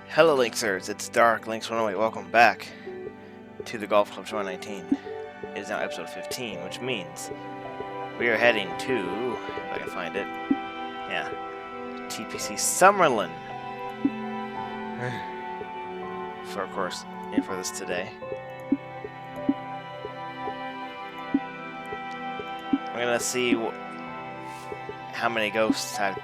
Hello Linksers, it's Dark Links108. Welcome back to the Golf Club 2019. It is now episode 15, which means we are heading to, if I can find it, TPC Summerlin. For, of course, for this today. I'm gonna see how many ghosts I've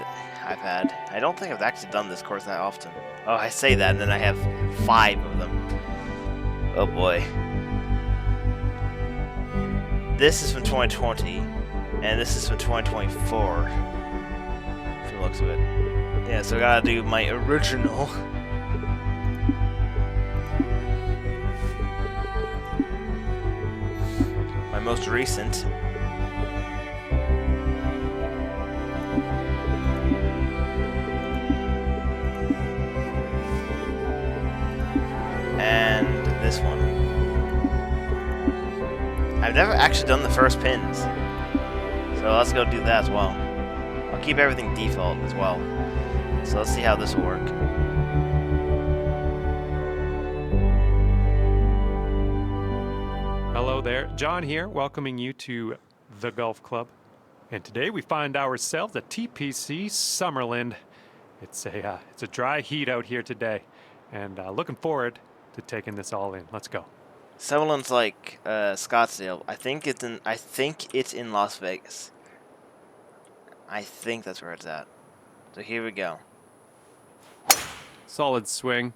had. I don't think I've actually done this course that often. Oh, I say that, and then I have 5 of them. Oh boy. This is from 2020, and this is from 2024. From the looks of it. Yeah, so I gotta do my original. My most recent. And this one. I've never actually done the first pins, so let's go do that as well. I'll keep everything default as well, so let's see how this will work. Hello there, John here, welcoming you to the Golf Club. And today we find ourselves at TPC Summerlin. It's a dry heat out here today, and looking forward to taking this all in. Let's go. Summerlin's like Scottsdale. I think it's in Las Vegas. I think that's where it's at. So here we go. Solid swing.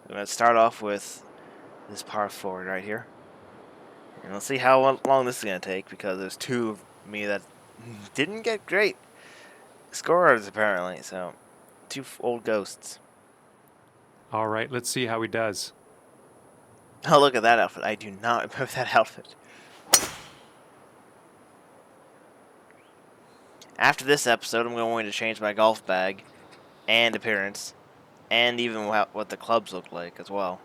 I'm gonna start off with this par 4 right here, and we'll see how long this is gonna take because there's 2 of me that didn't get great scores apparently. So 2 old ghosts. All right, let's see how he does. Oh, look at that outfit. I do not remember that outfit. After this episode, I'm going to change my golf bag and appearance, and even what the clubs look like as well,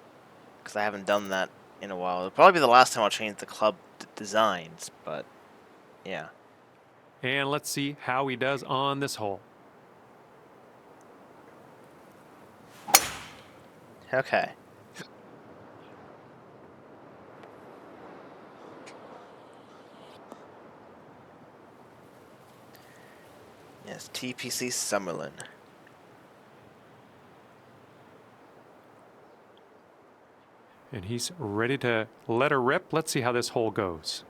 because I haven't done that in a while. It'll probably be the last time I'll change the club designs, but yeah. And let's see how he does on this hole. Okay. Yes, TPC Summerlin. And he's ready to let her rip. Let's see how this hole goes.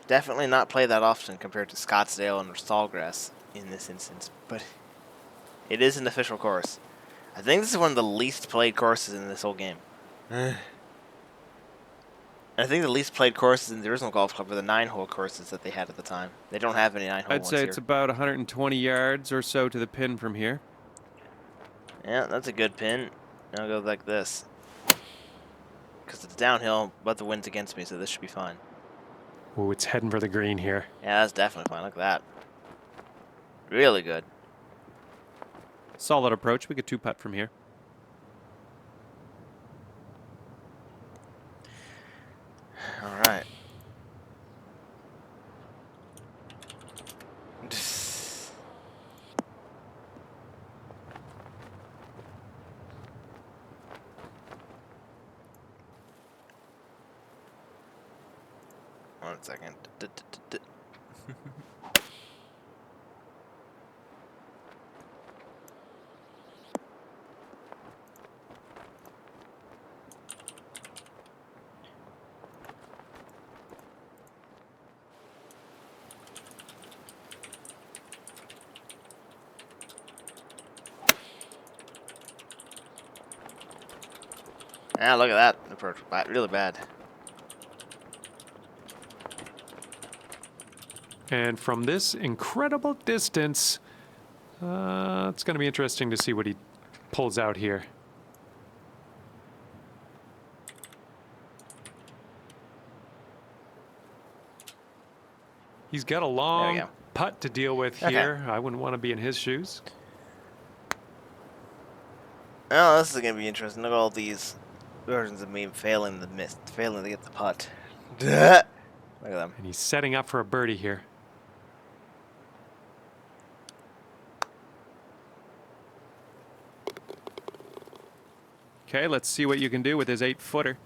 Definitely not play that often compared to Scottsdale and Sawgrass in this instance, but it is an official course. I think this is one of the least played courses in this whole game. I think the least played courses in the original golf club were the 9-hole courses that they had at the time. They don't have any 9-hole ones I'd say here. it's about 120 yards or so to the pin from here. Yeah, that's a good pin. I'll go like this. Because it's downhill, but the wind's against me, so this should be fine. Ooh, it's heading for the green here. Yeah, that's definitely fine. Look at that. Really good. Solid approach. We could 2-putt from here. All right. One second. Yeah, look at that approach. Really bad. And from this incredible distance, it's going to be interesting to see what he pulls out here. He's got a long putt to deal with here. I wouldn't want to be in his shoes. Oh, this is going to be interesting. Look at all these versions of me failing to get the putt. Look at them. And he's setting up for a birdie here. Okay, let's see what you can do with his 8-footer.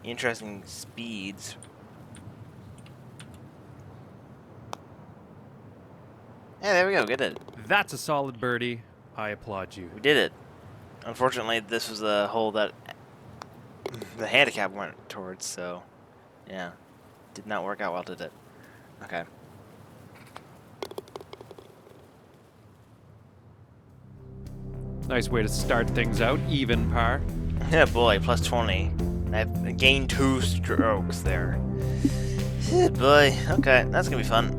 Interesting speeds. Yeah, there we go. Get it. That's a solid birdie. I applaud you. We did it. Unfortunately, this was the hole that the handicap went towards, so yeah. Did not work out well, did it? Okay. Nice way to start things out. Even par. Yeah, boy, plus 20. I gained 2 strokes there. Yeah, boy. Okay, that's gonna be fun.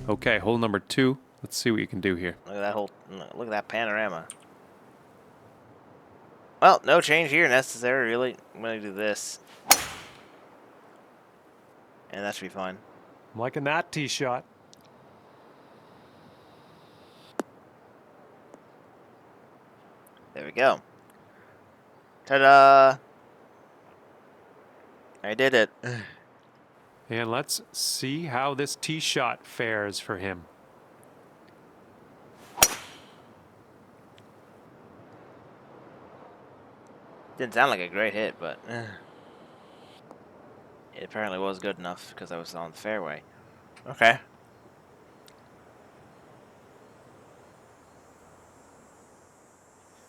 Okay, hole number 2. Let's see what you can do here. Look at that whole. Look at that panorama. Well, no change here necessary, really. I'm gonna do this, and that should be fine. I'm liking that tee shot. There we go. Ta-da! I did it. And let's see how this tee shot fares for him. Didn't sound like a great hit, but it apparently was good enough because I was on the fairway. Okay.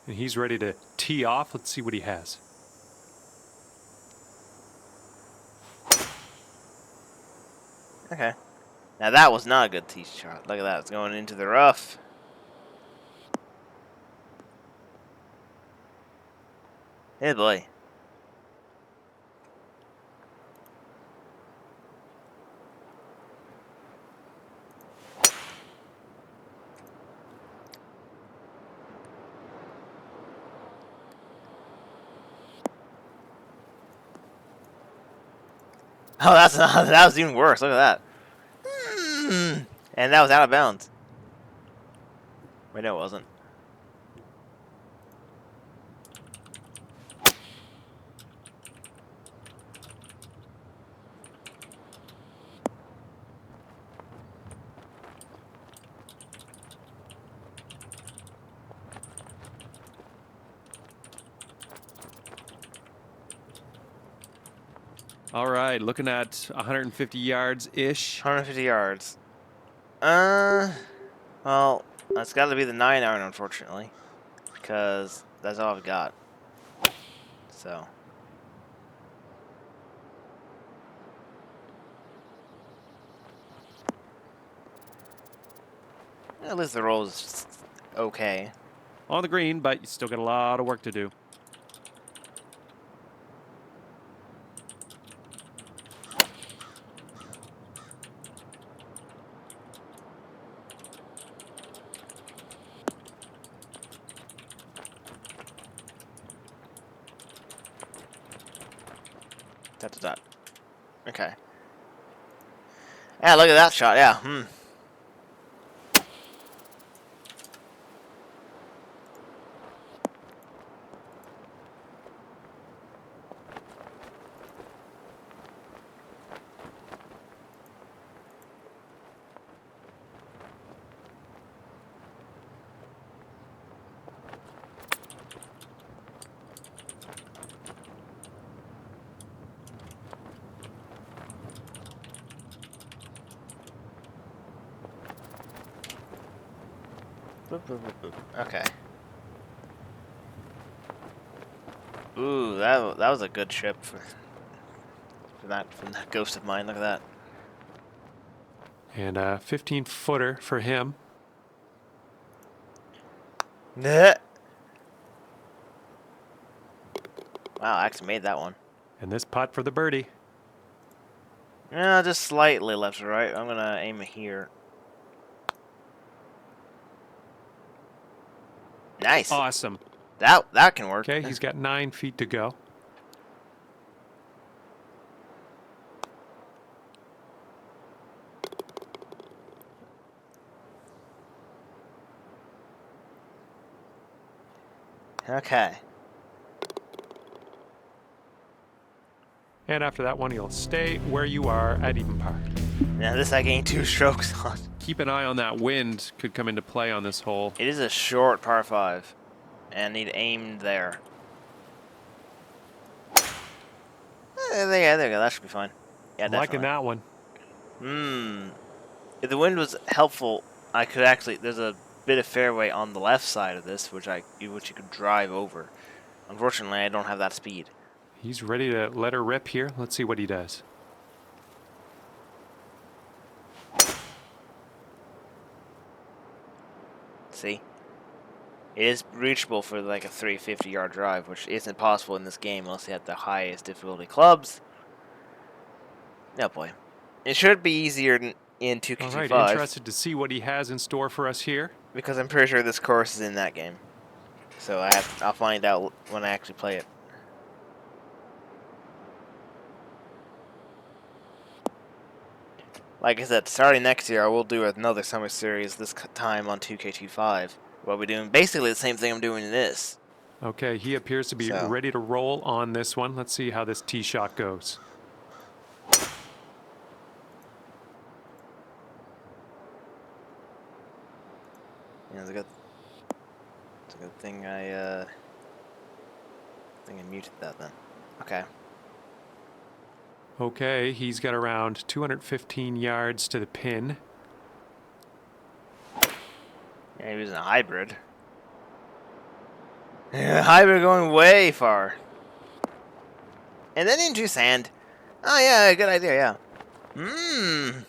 And he's ready to tee off. Let's see what he has. Okay. Now that was not a good tee shot. Look at that. It's going into the rough. Hey, boy. Oh, that's not, that was even worse. Look at that. And that was out of bounds. Wait, no, it wasn't. All right, looking at 150 yards-ish. 150 yards. Well, that's got to be the 9-iron, unfortunately, because that's all I've got. So. At least the roll is okay. On the green, but you still got a lot of work to do. Dot, dot, dot. Okay. Yeah, look at that shot. Yeah. Boop, boop, boop, boop. Okay. Ooh, that was a good chip from that ghost of mine. Look at that. And a 15-footer for him. Nah. Wow, I actually made that one. And this putt for the birdie. Yeah, just slightly left or right. I'm gonna aim it here. Nice. Awesome. That can work. Okay, he's got 9 feet to go. Okay. And after that one, you'll stay where you are at even par. Now this I gained 2 strokes on. Keep an eye on that wind. Could come into play on this hole. It is a short par 5. And need aim there. There we go. That should be fine. Yeah, I'm liking definitely. that one. If the wind was helpful, I could actually. There's a bit of fairway on the left side of this, which you could drive over. Unfortunately, I don't have that speed. He's ready to let her rip here. Let's see what he does. See, it is reachable for like a 350-yard drive, which isn't possible in this game unless you have the highest difficulty clubs. No boy, it should be easier in All right, 2K25 interested to see what he has in store for us here. because I'm pretty sure this course is in that game. So I'll find out when I actually play it. Like I said, starting next year, I will do another summer series. This time on 2K25. We'll be doing basically the same thing I'm doing in this. Okay, he appears to be ready to roll on this one. Let's see how this tee shot goes. Yeah, it's a good thing I muted that then. Okay. Okay, he's got around 215 yards to the pin. Yeah, he was in a hybrid. Yeah, hybrid going way far. And then into sand. Oh yeah, good idea, yeah.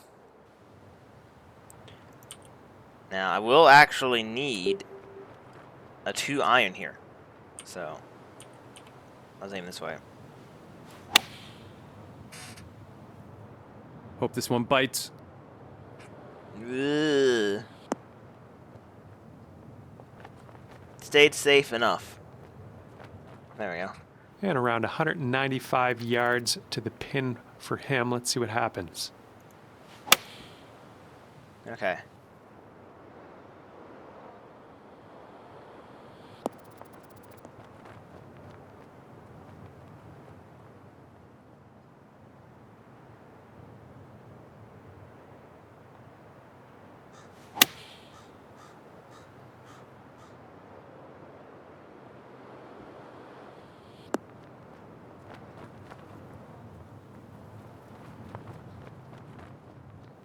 Now I will actually need a 2-iron here. So let's aim this way. Hope this one bites. Ugh. Stayed safe enough. There we go. And around 195 yards to the pin for him. Let's see what happens. Okay.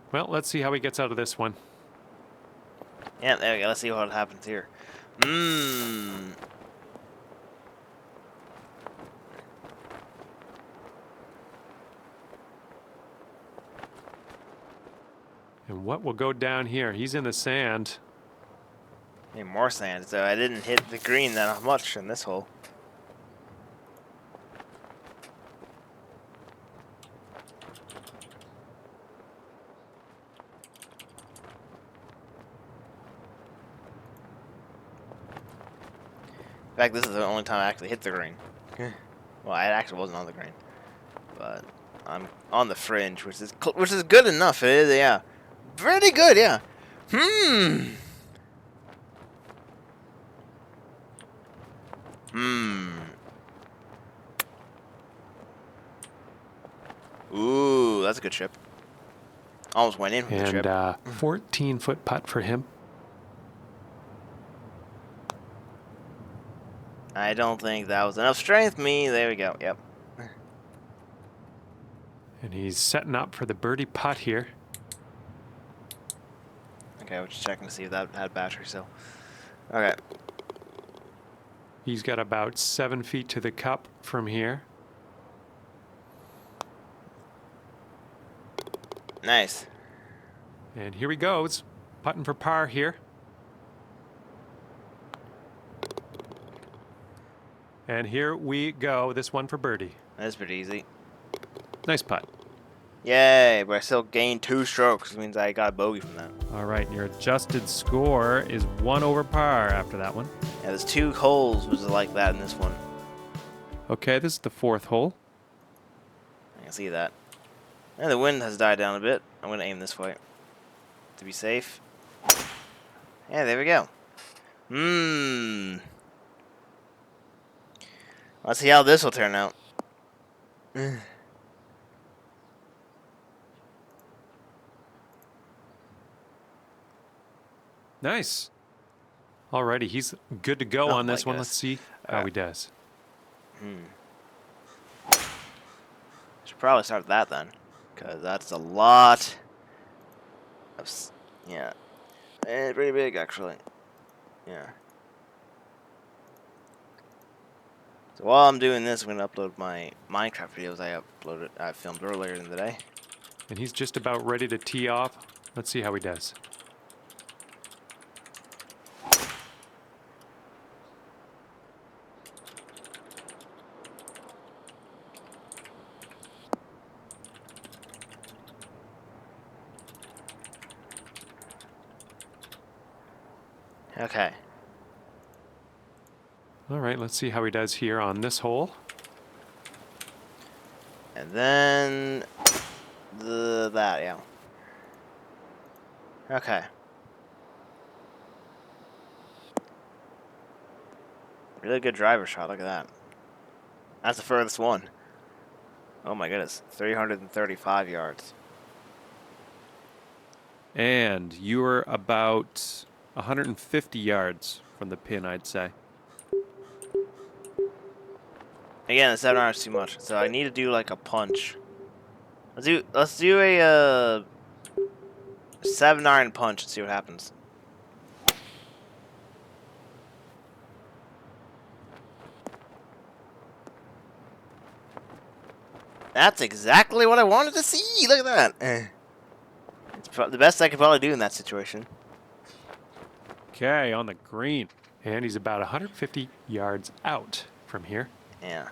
Well, let's see how he gets out of this one. Yeah, there we go. Let's see what happens here. And what will go down here? He's in the sand. Need more sand, so I didn't hit the green that much in this hole. In fact, this is the only time I actually hit the green. Well, I actually wasn't on the green, but I'm on the fringe, which is good enough. It is, yeah, pretty good, yeah. Ooh, that's a good chip. Almost went in with the chip. And 14-foot putt for him. I don't think that was enough strength. There we go. Yep. And he's setting up for the birdie putt here. Okay, we're just checking to see if that had battery still. Okay. He's got about 7 feet to the cup from here. Nice. And here he goes, putting for par here. And here we go, this one for birdie. That's pretty easy. Nice putt. Yay, but I still gained 2 strokes, which means I got a bogey from that. All right, your adjusted score is 1 over par after that one. Yeah, there's 2 holes which is like that in this one. Okay, this is the 4th hole. I can see that. And the wind has died down a bit. I'm going to aim this way to be safe. Yeah, there we go. Let's see how this will turn out. Nice. Alrighty, he's good to go Oh on my this one. goodness. Let's see how he does. Should probably start with that then, because that's a lot of, yeah, and pretty big actually. Yeah. So while I'm doing this, I'm gonna upload my Minecraft videos I filmed earlier in the day. And he's just about ready to tee off. Let's see how he does. Okay. All right, let's see how he does here on this hole. And then that, yeah. Okay. Really good driver shot. Look at that. That's the furthest one. Oh my goodness, 335 yards. And you're about 150 yards from the pin, I'd say. Again, the 7 hours too much, so I need to do like a punch. Let's do a 7-iron punch and see what happens. That's exactly what I wanted to see. Look at that. It's the best I could probably do in that situation. Okay, on the green. And he's about 150 yards out from here. Yeah.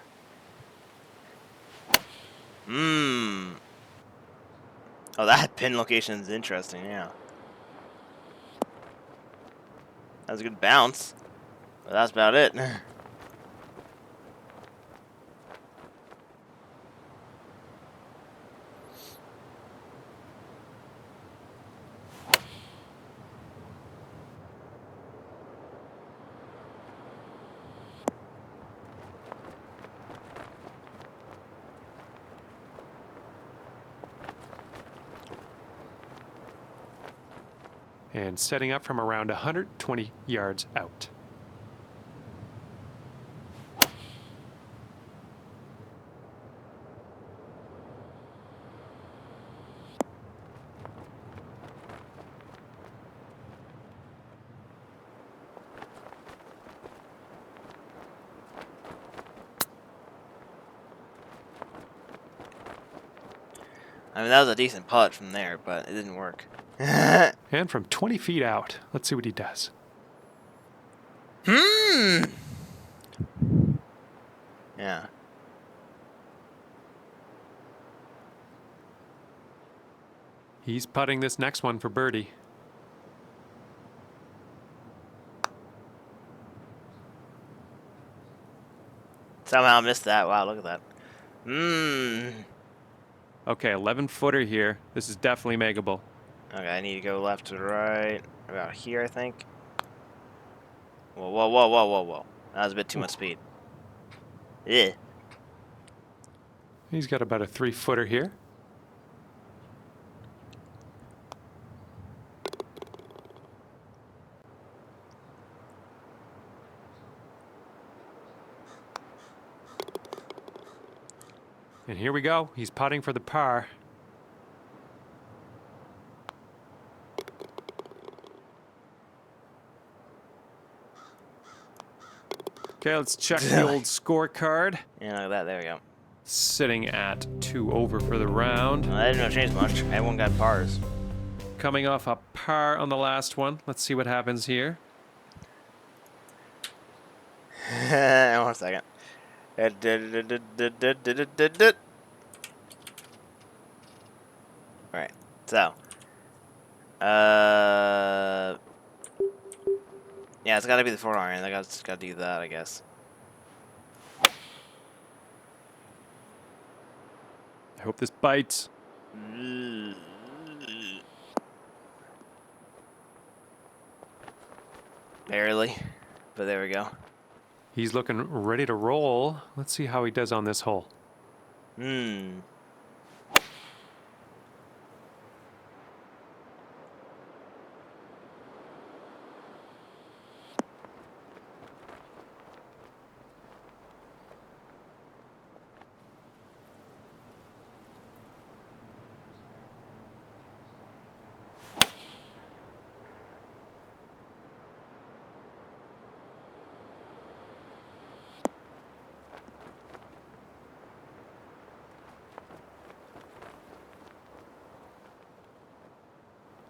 Mmm. Oh, that pin location is interesting, yeah. That was a good bounce. But that's about it. And setting up from around 120 yards out. I mean, that was a decent putt from there, but it didn't work. And from 20 feet out, let's see what he does. Yeah. He's putting this next one for birdie. Somehow missed that. Wow, look at that. Okay, 11-footer here. This is definitely makeable. Okay, I need to go left to right. About here, I think. Whoa, whoa, whoa, whoa, whoa, whoa. That was a bit too much speed. Yeah. He's got about a 3-footer here. And here we go. He's putting for the par. Okay, let's check the old scorecard. Yeah, look at that. There we go. Sitting at 2 over for the round. Well, that didn't change much. Everyone got pars. Coming off a par on the last one. Let's see what happens here. 1 second. Alright, so. Yeah, it's gotta be the 4-iron. I gotta do that, I guess. I hope this bites. Barely. But there we go. He's looking ready to roll. Let's see how he does on this hole.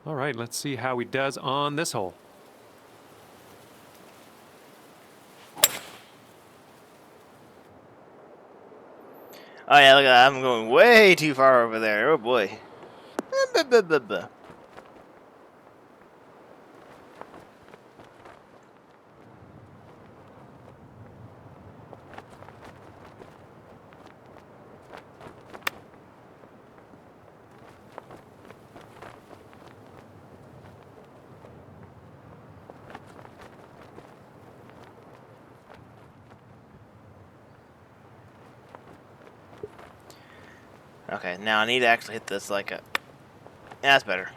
All right, let's see how he does on this hole. Oh yeah, look at that. I'm going way too far over there. Oh boy. Okay, now I need to actually hit this like a... Yeah, that's better.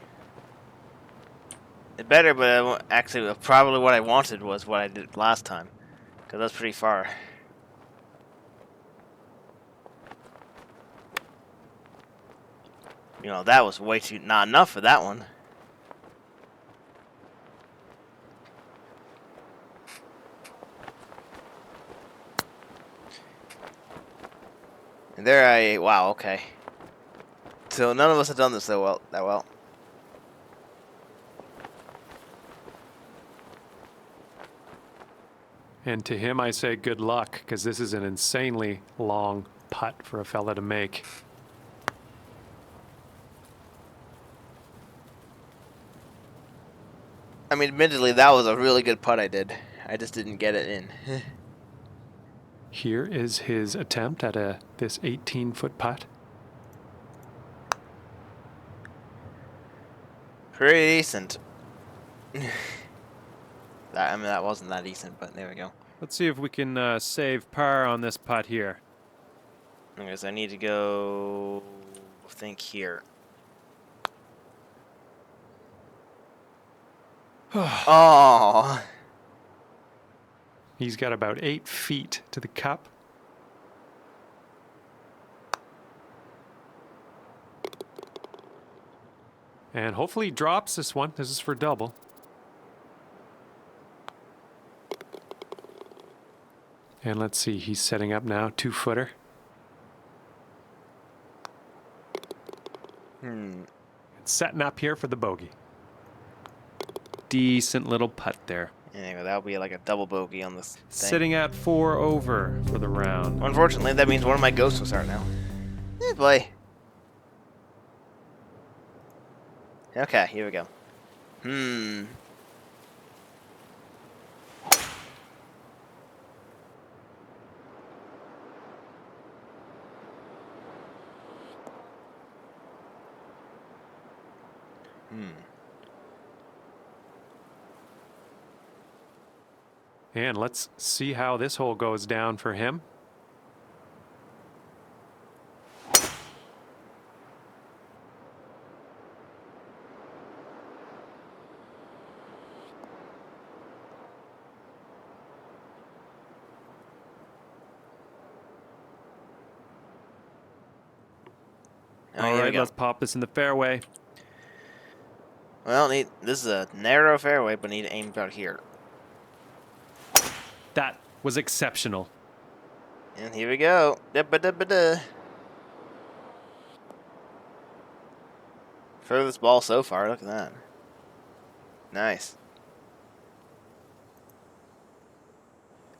It's better, but actually probably what I wanted was what I did last time. Because that's pretty far. You know, that was way too... Not enough for that one. And there I... Wow, okay. So none of us have done this that well. And to him, I say good luck, because this is an insanely long putt for a fella to make. I mean, admittedly, that was a really good putt I did. I just didn't get it in. Here is his attempt at this 18-foot putt. Pretty decent. That wasn't that decent, but there we go. Let's see if we can save par on this putt here. Okay, so I need to go... I think here. Oh! He's got about 8 feet to the cup. And hopefully he drops this one. This is for double. And let's see, he's setting up now, 2-footer. It's setting up here for the bogey. Decent little putt there. Anyway, that'll be like a double bogey on this thing. Sitting at 4 over for the round. Unfortunately, that means one of my ghosts will start now. Eh, boy. Okay, here we go. And let's see how this hole goes down for him. All right, let's pop this in the fairway. Well, this is a narrow fairway, but need to aim about here. That was exceptional. And here we go. Da-ba-da-ba-da. Furthest ball so far, look at that. Nice.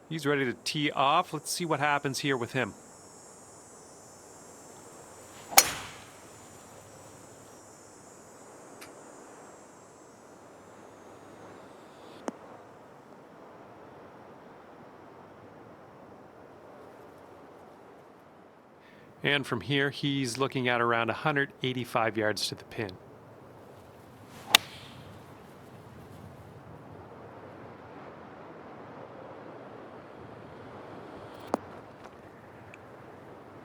He's ready to tee off. Let's see what happens here with him. And from here, he's looking at around 185 yards to the pin.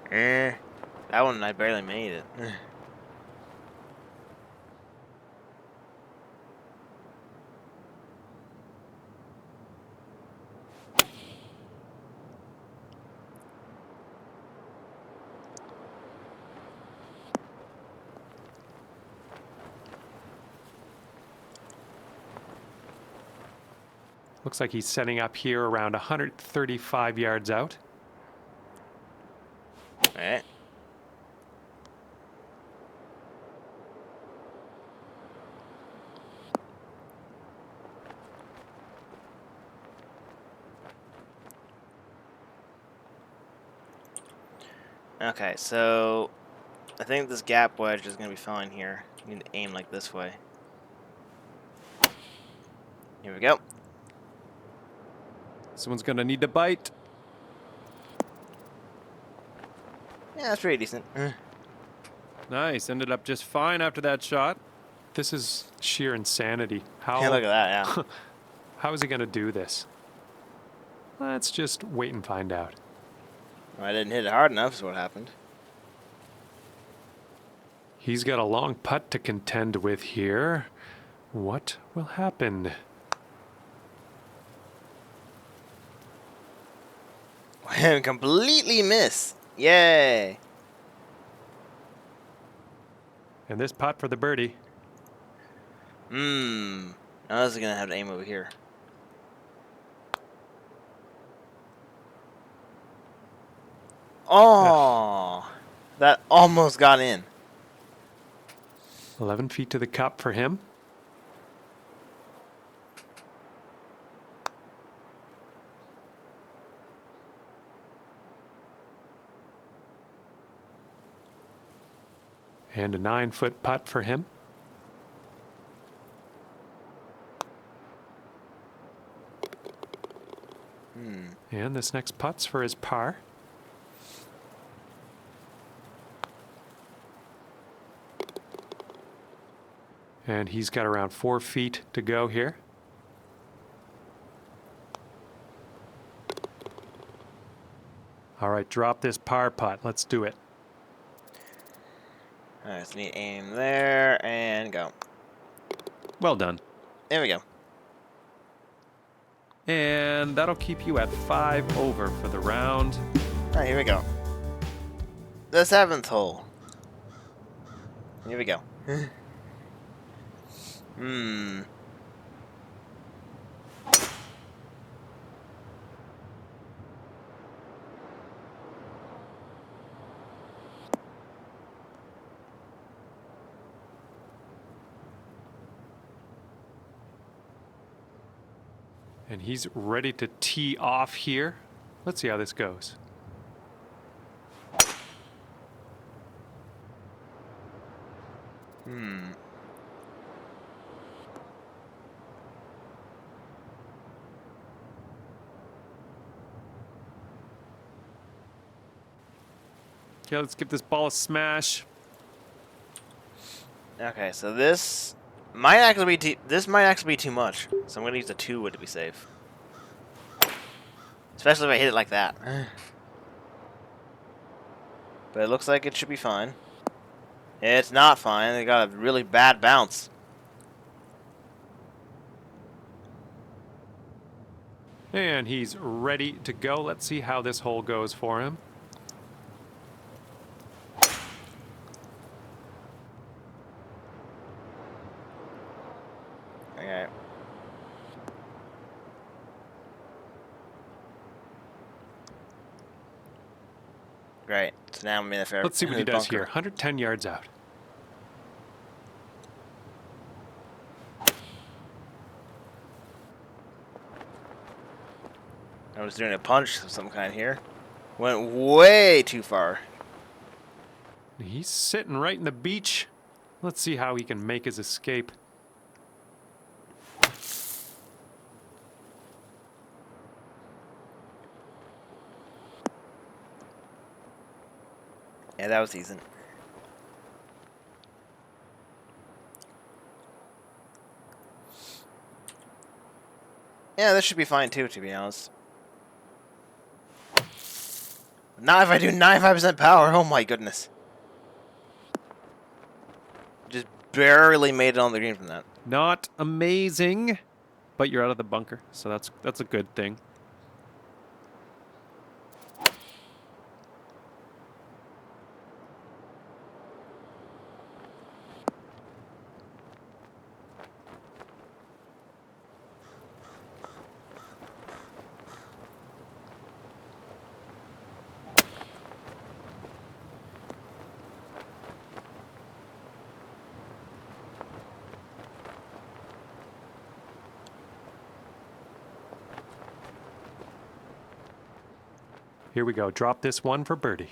That one I barely made it. Looks like he's setting up here around 135 yards out. Alright. Okay, so I think this gap wedge is going to be fine here. You need to aim like this way. Here we go. Someone's gonna need to bite. Yeah, that's pretty decent. Nice. Ended up just fine after that shot. This is sheer insanity. Yeah, look at that, yeah. How is he going to do this? Let's just wait and find out. I didn't hit it hard enough is what happened. He's got a long putt to contend with here. What will happen? Completely miss. Yay. And this putt for the birdie. Now this is going to have to aim over here. Oh, that almost got in. 11 feet to the cup for him. And a 9-foot putt for him. And this next putt's for his par. And he's got around 4 feet to go here. All right, drop this par putt. Let's do it. All right, so need to aim there and go. Well done. There we go. And that'll keep you at 5 over for the round. All right, here we go. The 7th hole. Here we go. And he's ready to tee off here. Let's see how this goes. Okay, let's give this ball a smash. Okay, so this might actually be too much. So I'm gonna use the 2 wood to be safe. Especially if I hit it like that. But it looks like it should be fine. It's not fine. It got a really bad bounce. And he's ready to go. Let's see how this hole goes for him. Okay. Great. So now I'm in the fair. Let's see what he does bunker. here. 110 yards out. I was doing a punch of some kind here. Went way too far. He's sitting right in the beach. Let's see how he can make his escape. Yeah, that was decent. Yeah, this should be fine too, to be honest. Not if I do 95% power. Oh my goodness. Just barely made it on the green from that. Not amazing, but you're out of the bunker, so that's a good thing. Here we go. Drop this one for birdie.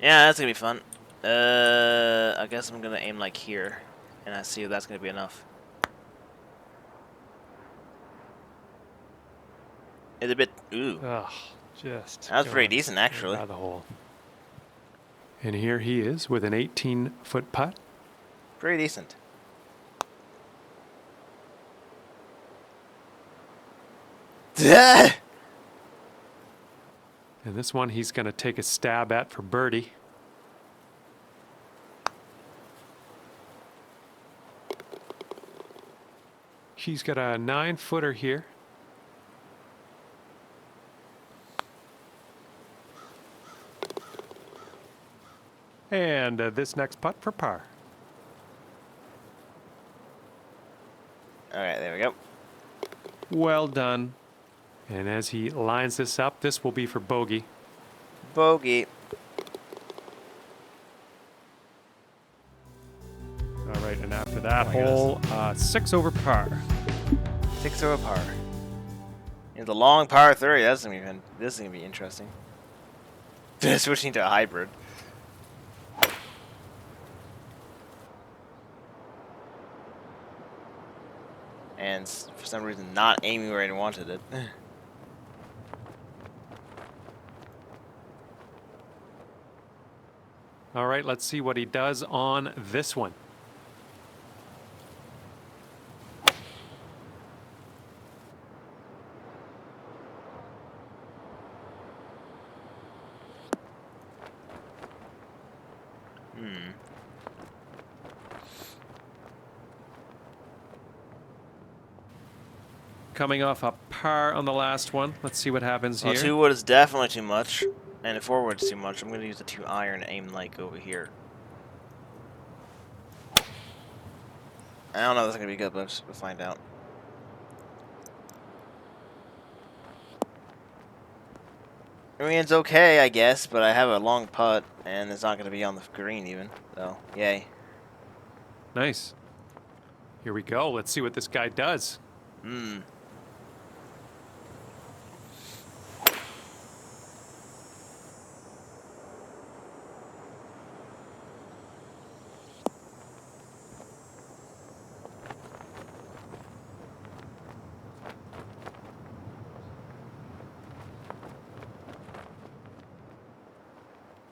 Yeah, that's gonna be fun. I guess I'm gonna aim like here, and I see if that's gonna be enough. It's a bit. Ooh, Ugh, just that was pretty going decent right actually. by the hole. And here he is with an 18-foot putt. Pretty decent. And this one he's going to take a stab at for birdie. He's got a 9-footer here. And this next putt for par. All right, there we go. Well done. And as he lines this up, this will be for bogey. Bogey. All right, and after that Oh my hole, 6 over par. 6 over par. It's a long par 30. This is gonna be interesting. Switching to a hybrid. And for some reason, not aiming where I wanted it. All right, let's see what he does on this one. Coming off a par on the last one. Let's see what happens Well, here. 2 wood is definitely too much, and a 4 wood is too much. I'm gonna use the 2 iron and aim like over here. I don't know if that's gonna be good, but we'll find out. I mean, it's okay, I guess, but I have a long putt, and it's not gonna be on the green even. So, yay. Nice. Here we go. Let's see what this guy does.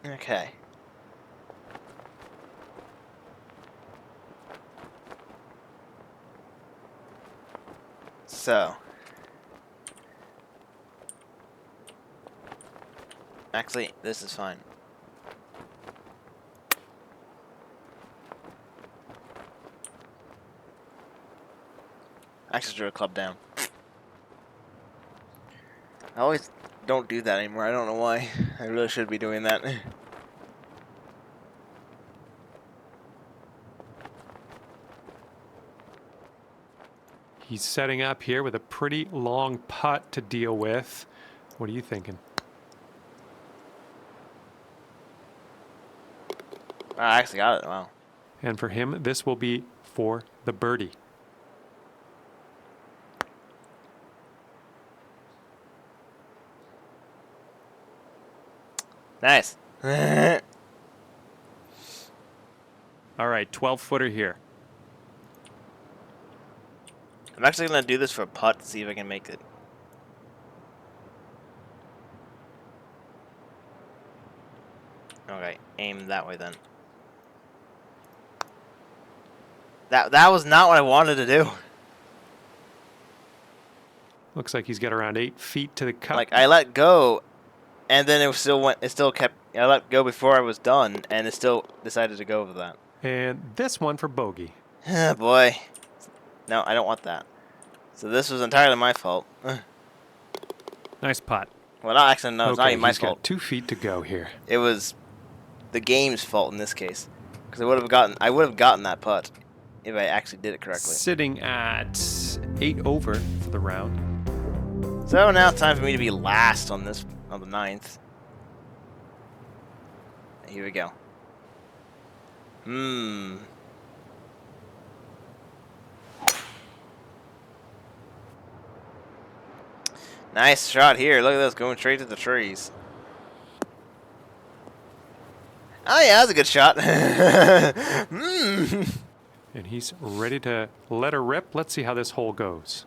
Okay. So. Actually, this is fine. I actually drew a club down. I always don't do that anymore. I don't know why. I really should be doing that. He's setting up here with a pretty long putt to deal with. What are you thinking? I actually got it. Wow. And for him, this will be for the birdie. Nice. I'm All right, 12-footer here. actually going to do this for a putt to see if I can make it. Okay, aim that way then. That was not what I wanted to do. Looks like he's got around 8 feet to the cup. Like I let go, and then it still went. It still kept. I let go before I was done, and it still decided to go over that. And this one for bogey. Oh boy. No, I don't want that. So this was entirely my fault. Nice putt. Well, not actually, no, it's not Okay, even my he's fault. got 2 feet to go here. It was the game's fault in this case, because I would have gotten that putt if I actually did it correctly. Sitting at 8 over for the round. So now it's time for me to be last on the 9th. Here we go. Nice shot here. Look at this, going straight to the trees. Oh yeah, that was a good shot. Mm. And he's ready to let her rip. Let's see how this hole goes.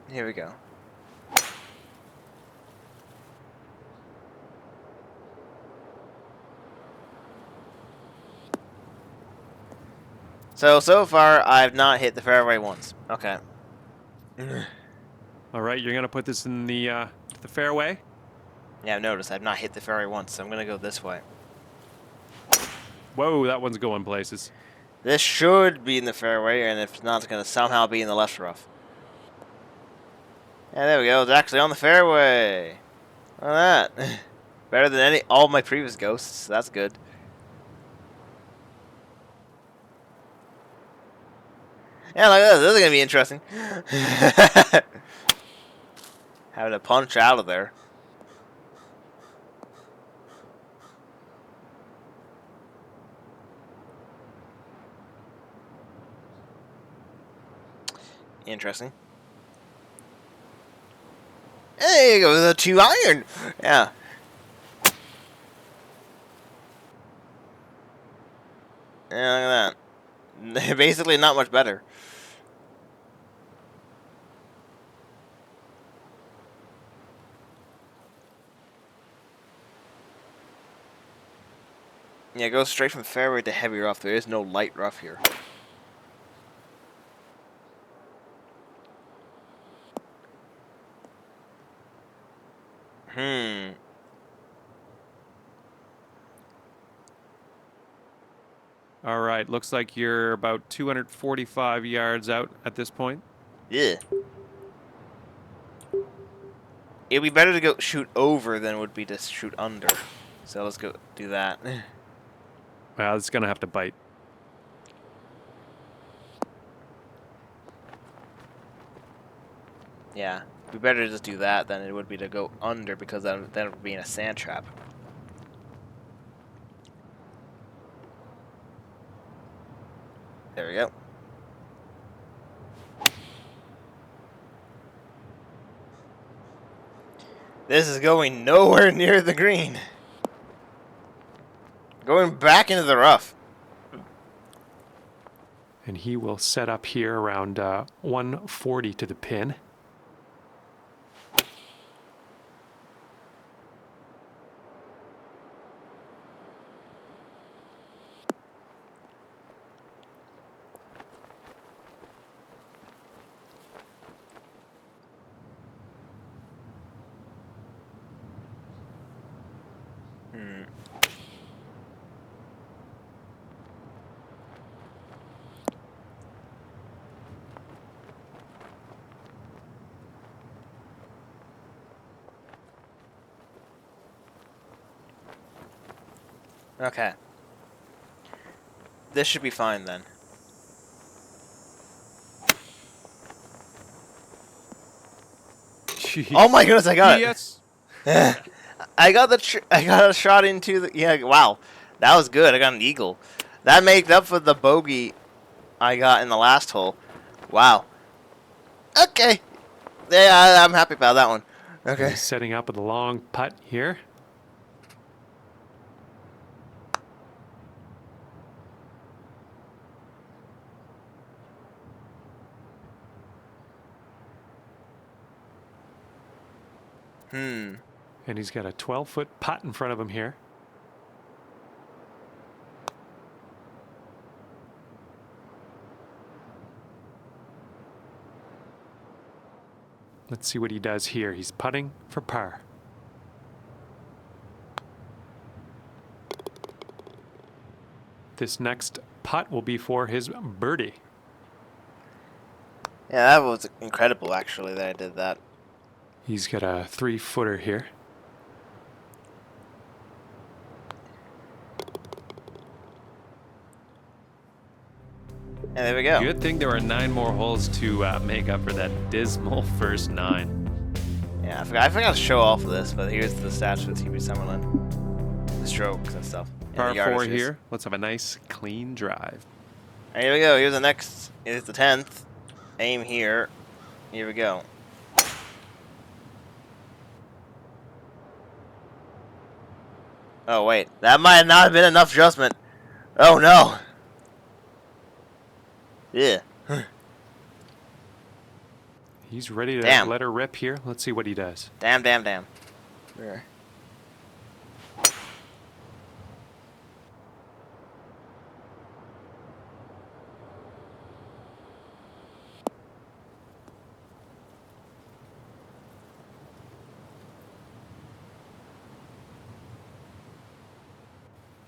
Here we go. So far, I've not hit the fairway once. Okay. All right, you're gonna put this in the fairway. Yeah, I've noticed I've not hit the fairway once, so I'm gonna go this way. Whoa, that one's going places. This should be in the fairway, and if not, it's gonna somehow be in the left rough. Yeah, there we go. It's actually on the fairway. Look at that. Better than all my previous ghosts. That's good. Yeah, look at this. This is gonna be interesting. Having to punch out of there. Interesting. There you go, the 2 iron. Yeah. Yeah, look at that. Basically, not much better. Yeah, go straight from fairway to heavy rough. There is no light rough here. All right, looks like you're about 245 yards out at this point. Yeah. It'd be better to go shoot over than it would be to shoot under. So let's go do that. Well, it's gonna have to bite. Yeah. It'd be better to just do that than it would be to go under, because then it would be in a sand trap. There we go. This is going nowhere near the green. Going back into the rough. And he will set up here around 140 to the pin. Okay. This should be fine then. Oh my goodness, I got it. Yes. I got a shot into the, yeah, wow. That was good. I got an eagle. That made up for the bogey I got in the last hole. Wow. Okay. Yeah, I'm happy about that one. Okay. He's setting up with a long putt here. And he's got a 12-foot putt in front of him here. Let's see what he does here. He's putting for par. This next putt will be for his birdie. Yeah, that was incredible, actually, that I did that. He's got a 3-footer here. And there we go. Good thing there were 9 more holes to make up for that dismal first 9. Yeah, I forgot to show off of this, but here's the stats for TP Summerlin. The strokes and stuff. And Par the 4 yardages. here. Let's have a nice clean drive. And here we go. Here's the next. Here's the 10th. Aim here. Here we go. Oh, wait. That might not have been enough adjustment. Oh, no. Yeah. He's ready to Damn. let her rip here. Let's see what he does. Damn, damn, damn. There.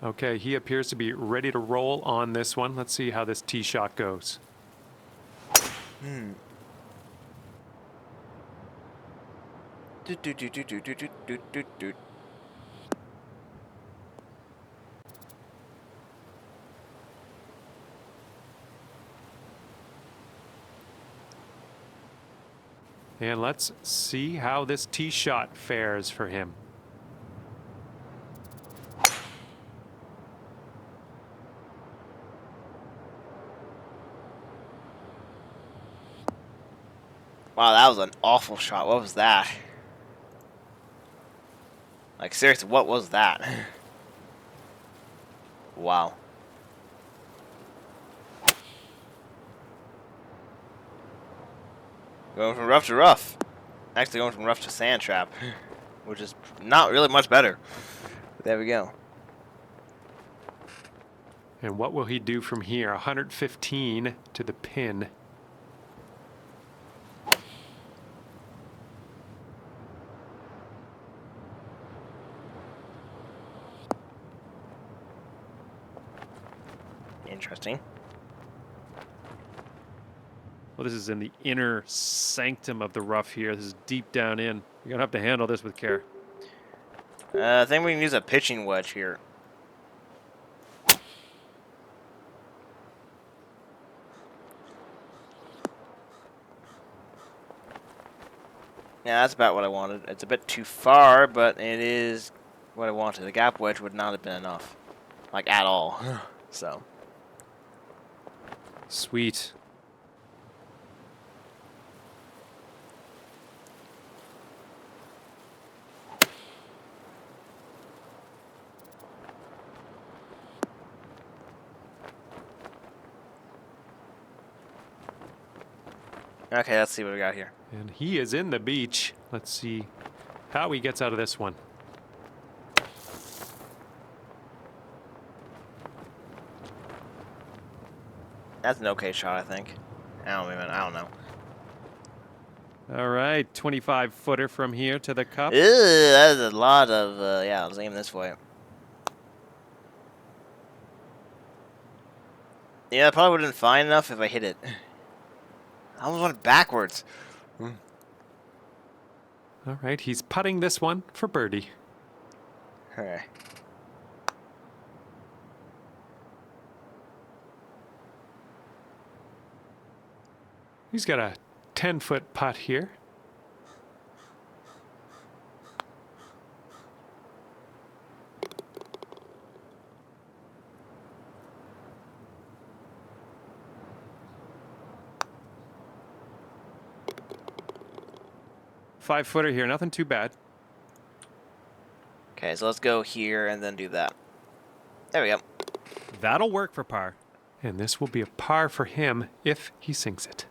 Okay, he appears to be ready to roll on this one. Let's see how this tee shot goes. Do. And let's see how this tee shot fares for him. Wow, that was an awful shot. What was that? Like, seriously, what was that? Wow. Going from rough to rough. Actually going from rough to sand trap. Which is not really much better. But there we go. And what will he do from here? 115 to the pin. Interesting. Well, this is in the inner sanctum of the rough here. This is deep down in. You're going to have to handle this with care. I think we can use a pitching wedge here. Yeah, that's about what I wanted. It's a bit too far, but it is what I wanted. The gap wedge would not have been enough. Like, at all. So. Sweet. Okay, let's see what we got here. And he is in the beach. Let's see how he gets out of this one. That's an okay shot, I think. I don't know. All right, 25-footer from here to the cup. Ew, that is a lot of, yeah, let's aim this way. Yeah, I probably would have been fine enough if I hit it. I almost went backwards. All right, he's putting this one for birdie. Okay. He's got a 10-foot putt here. Five-footer here, nothing too bad. Okay, so let's go here and then do that. There we go. That'll work for par. And this will be a par for him if he sinks it.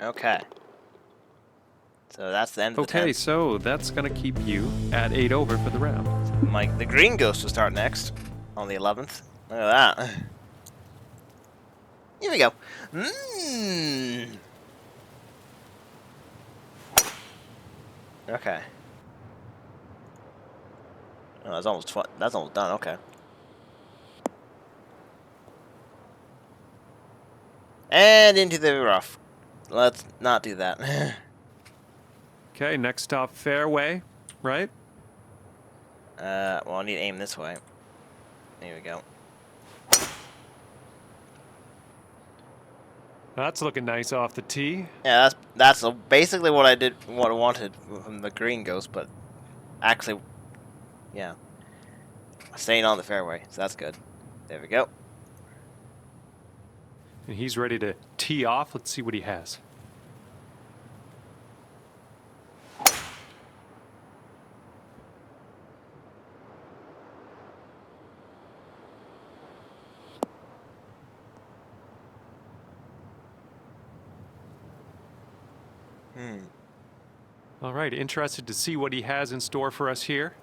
Okay. So that's the end of the Okay, 10th. so that's going to keep you at 8 over for the round. The green ghost will start next on the 11th. Look at that. Here we go. Okay. Oh, that's almost done. Okay. And into the rough. Let's not do that. Okay, next stop, fairway, right? Well, I need to aim this way. There we go. That's looking nice off the tee. Yeah, that's basically what I wanted from the green ghost, but actually, yeah, staying on the fairway, so that's good. There we go. And he's ready to tee off. Let's see what he has. All right, interested to see what he has in store for us here.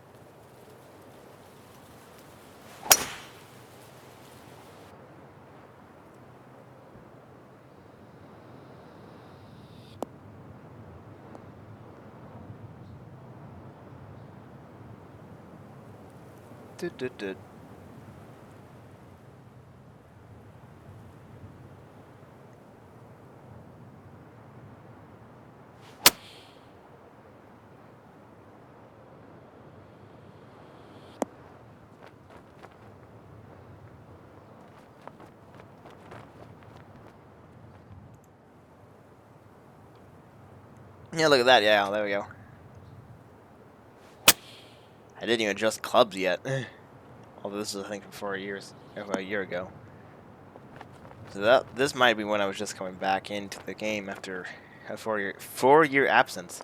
Dud. Yeah, look at that. Yeah, there we go. I didn't even adjust clubs yet. Although this is, I think, from 4 years, a year ago. So this might be when I was just coming back into the game after a 4-year absence.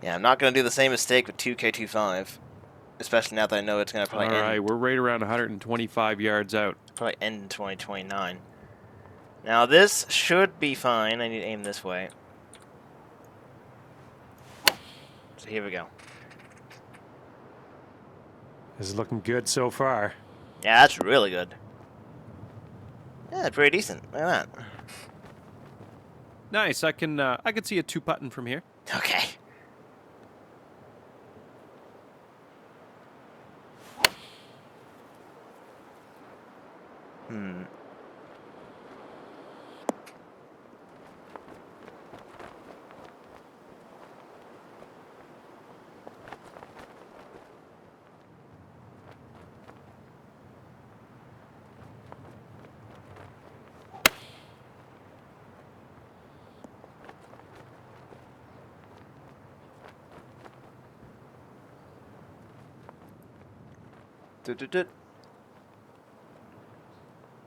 Yeah, I'm not gonna do the same mistake with 2K25, especially now that I know it's gonna probably All right, we're right around 125 yards out. probably end in 2029. Now this should be fine. I need to aim this way. So here we go. This is looking good so far. Yeah, that's really good. Yeah, pretty decent. Look at that. Nice. I can see a 2-putting from here. Okay.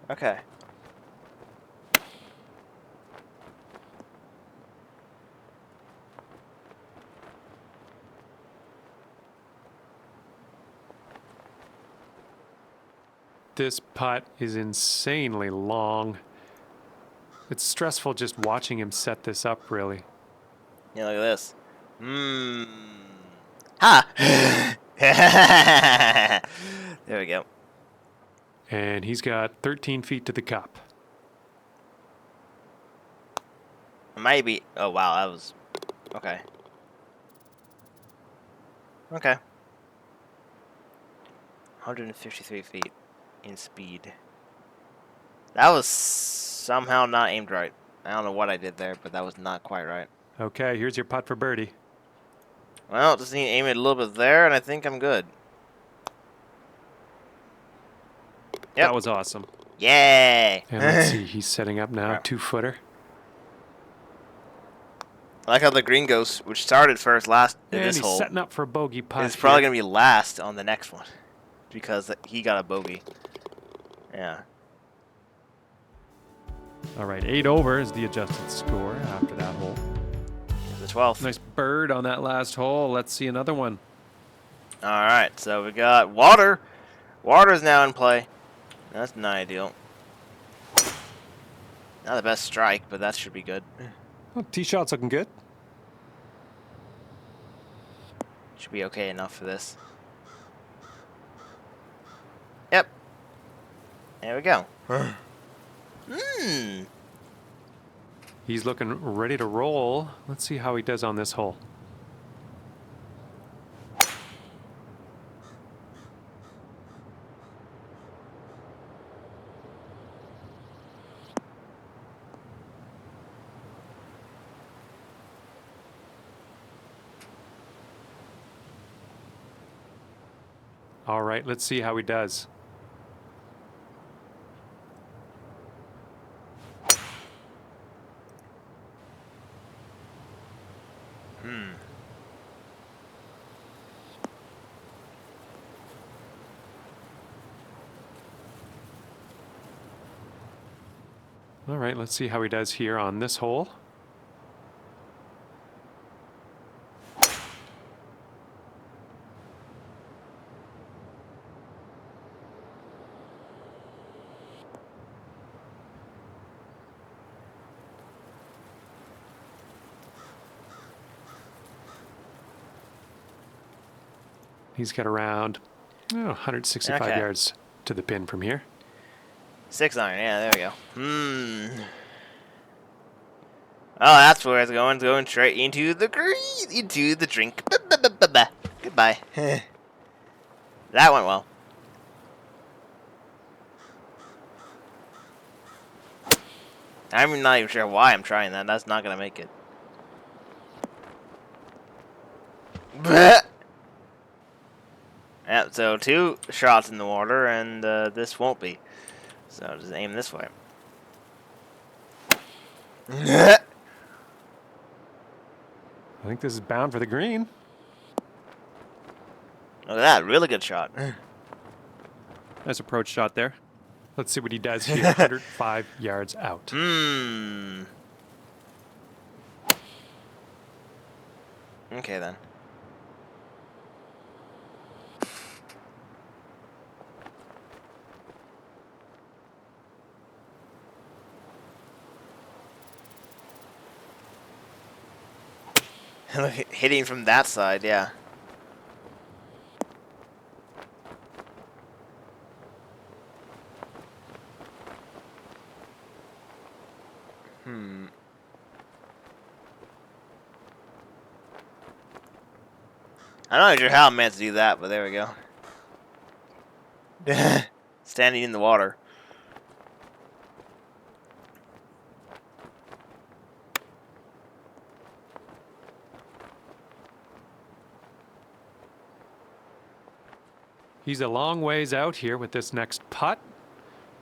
Okay. This putt is insanely long. It's stressful just watching him set this up, really. Yeah, look at this. Ha! There we go. And he's got 13 feet to the cup. Maybe. Oh, wow, that was... Okay. Okay. 153 feet in speed. That was somehow not aimed right. I don't know what I did there, but that was not quite right. Okay, here's your putt for birdie. Well, just need to aim it a little bit there, and I think I'm good. Yep. That was awesome. Yay! And let's see, he's setting up now, Crap. 2-footer. I like how the green ghost, which started first last in And this he's hole, setting up for a bogey putt. is probably here. going to be last on the next one. Because he got a bogey. Yeah. All right, 8 over is the adjusted score after that hole. The 12th. Nice bird on that last hole. Let's see another one. Alright, so we got water. Water's now in play. That's not ideal. Not the best strike, but that should be good. Oh, tee shot's looking good. Should be okay enough for this. Yep. There we go. He's looking ready to roll. Let's see how he does on this hole. All right, let's see how he does. All right, let's see how he does here on this hole. He's got around 165 Okay. yards to the pin from here. 6 iron. Yeah, there we go. Oh, that's where it's going. It's going straight into the green, into the drink. Goodbye. That went well. I'm not even sure why I'm trying that. That's not gonna make it. Yep, so 2 shots in the water, and this won't be. So just aim this way. I think this is bound for the green. Look at that, really good shot. Nice approach shot there. Let's see what he does here. 105 yards out. Okay then. Hitting from that side, yeah. I'm not sure how I'm meant to do that, but there we go. Standing in the water. He's a long ways out here with this next putt.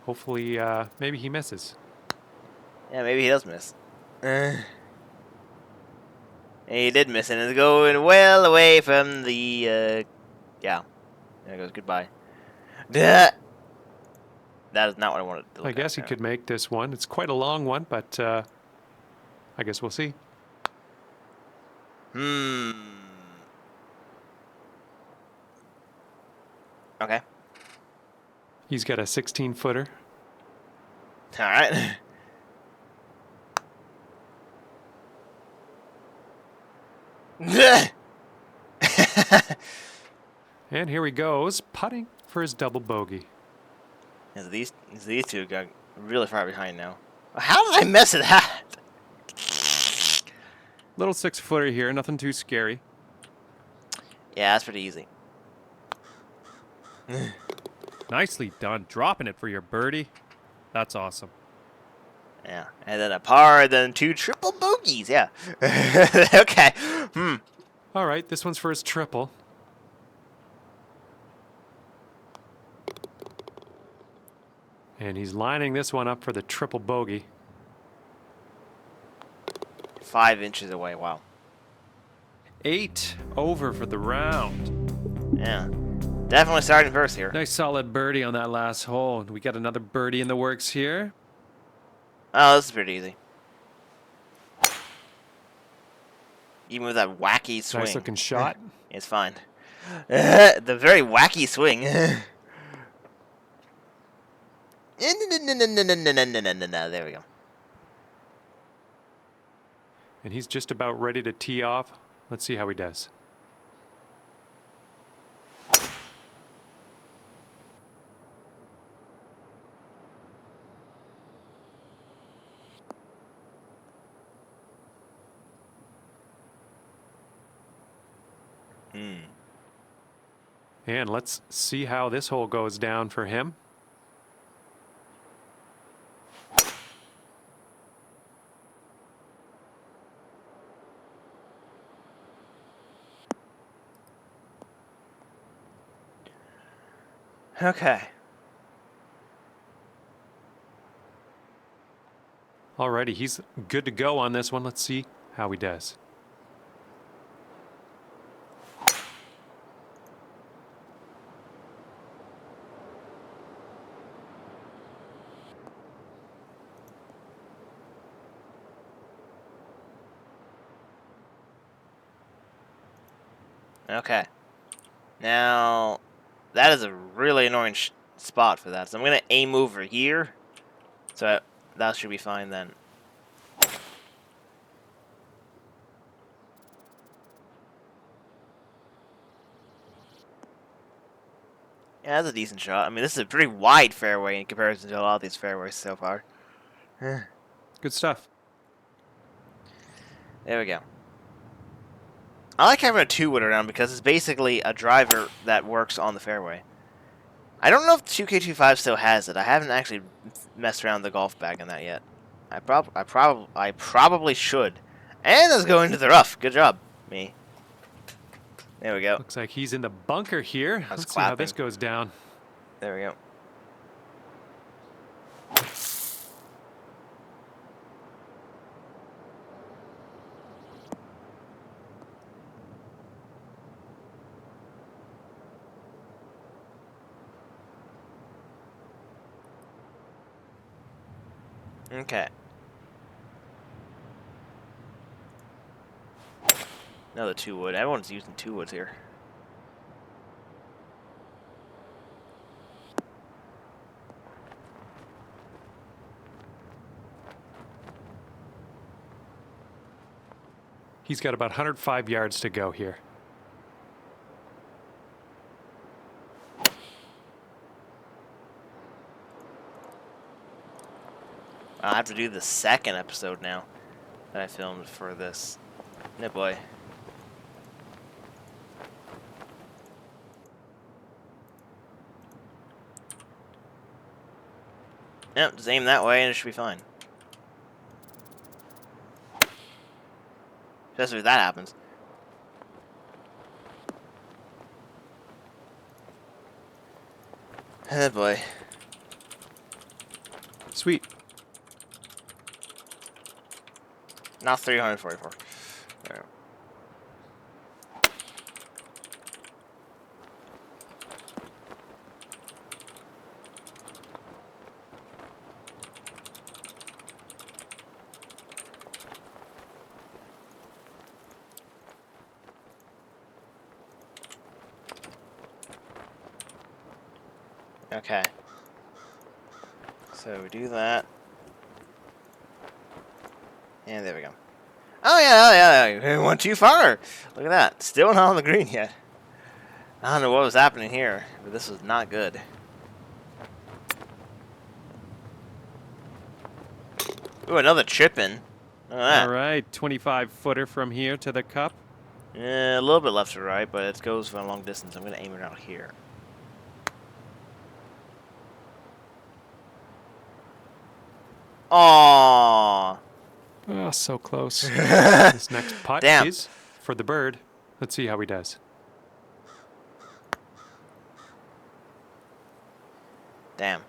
Hopefully, maybe he misses. Yeah, maybe he does miss. He did miss, and it's going well away from the, yeah. There goes goodbye. That is not what I wanted to look I guess he at. could make this one. It's quite a long one, but I guess we'll see. Okay. He's got a 16-footer. All right. And here he goes, putting for his double bogey. These two got really far behind now. How did I miss that? Little 6-footer here, nothing too scary. Yeah, that's pretty easy. Nicely done, dropping it for your birdie. That's awesome. Yeah, and then a par, then 2 triple bogeys. Yeah. Okay. All right, this one's for his triple. And he's lining this one up for the triple bogey. 5 inches away. Wow. 8 over for the round. Yeah. Definitely starting first here. Nice solid birdie on that last hole. We got another birdie in the works here. Oh, this is pretty easy. Even with that wacky swing. Nice looking shot. It's fine. The very wacky swing. There we go. And he's just about ready to tee off. Let's see how he does. And let's see how this hole goes down for him. Okay. Alrighty, he's good to go on this one. Let's see how he does. Okay. Now, that is a really annoying spot for that. So I'm going to aim over here. So that should be fine then. Yeah, that's a decent shot. I mean, this is a pretty wide fairway in comparison to a lot of these fairways so far. Good stuff. There we go. I like having a 2-wood around because it's basically a driver that works on the fairway. I don't know if 2K25 still has it. I haven't actually messed around the golf bag on that yet. I probably should. And let's go into the rough. Good job, me. There we go. Looks like he's in the bunker here. I was Let's see how clapping. this goes down. There we go. Okay. Another 2-wood. Everyone's using 2-woods here. He's got about 105 yards to go here. I have to do the second episode now that I filmed for this. No boy. Yep, just aim that way and it should be fine. Especially if that happens. Oh boy. Sweet. Not 344. There. Okay. So we do that. And there we go. Oh yeah. We went too far. Look at that. Still not on the green yet. I don't know what was happening here, but this was not good. Ooh, another chip in. Look at that. All right, 25-footer from here to the cup. Yeah, a little bit left to right, but it goes for a long distance. I'm going to aim it out here. Aww. Oh, so close. This next putt Damn. is for the bird. Let's see how he does. Damn.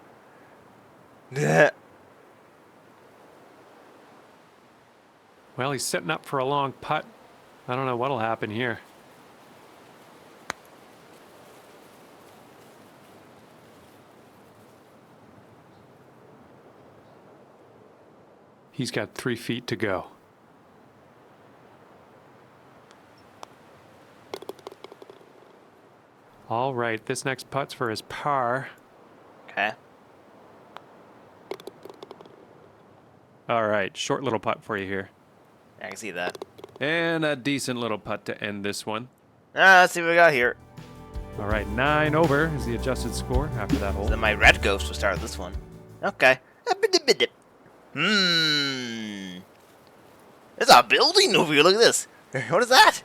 Well, he's setting up for a long putt. I don't know what'll happen here. He's got 3 feet to go. All right, this next putt's for his par. Okay. All right, short little putt for you here. I can see that. And a decent little putt to end this one. Let's see what we got here. All right, 9 over is the adjusted score after that hole. Then my red ghost will start this one. Okay. There's a building over here. Look at this. What is that?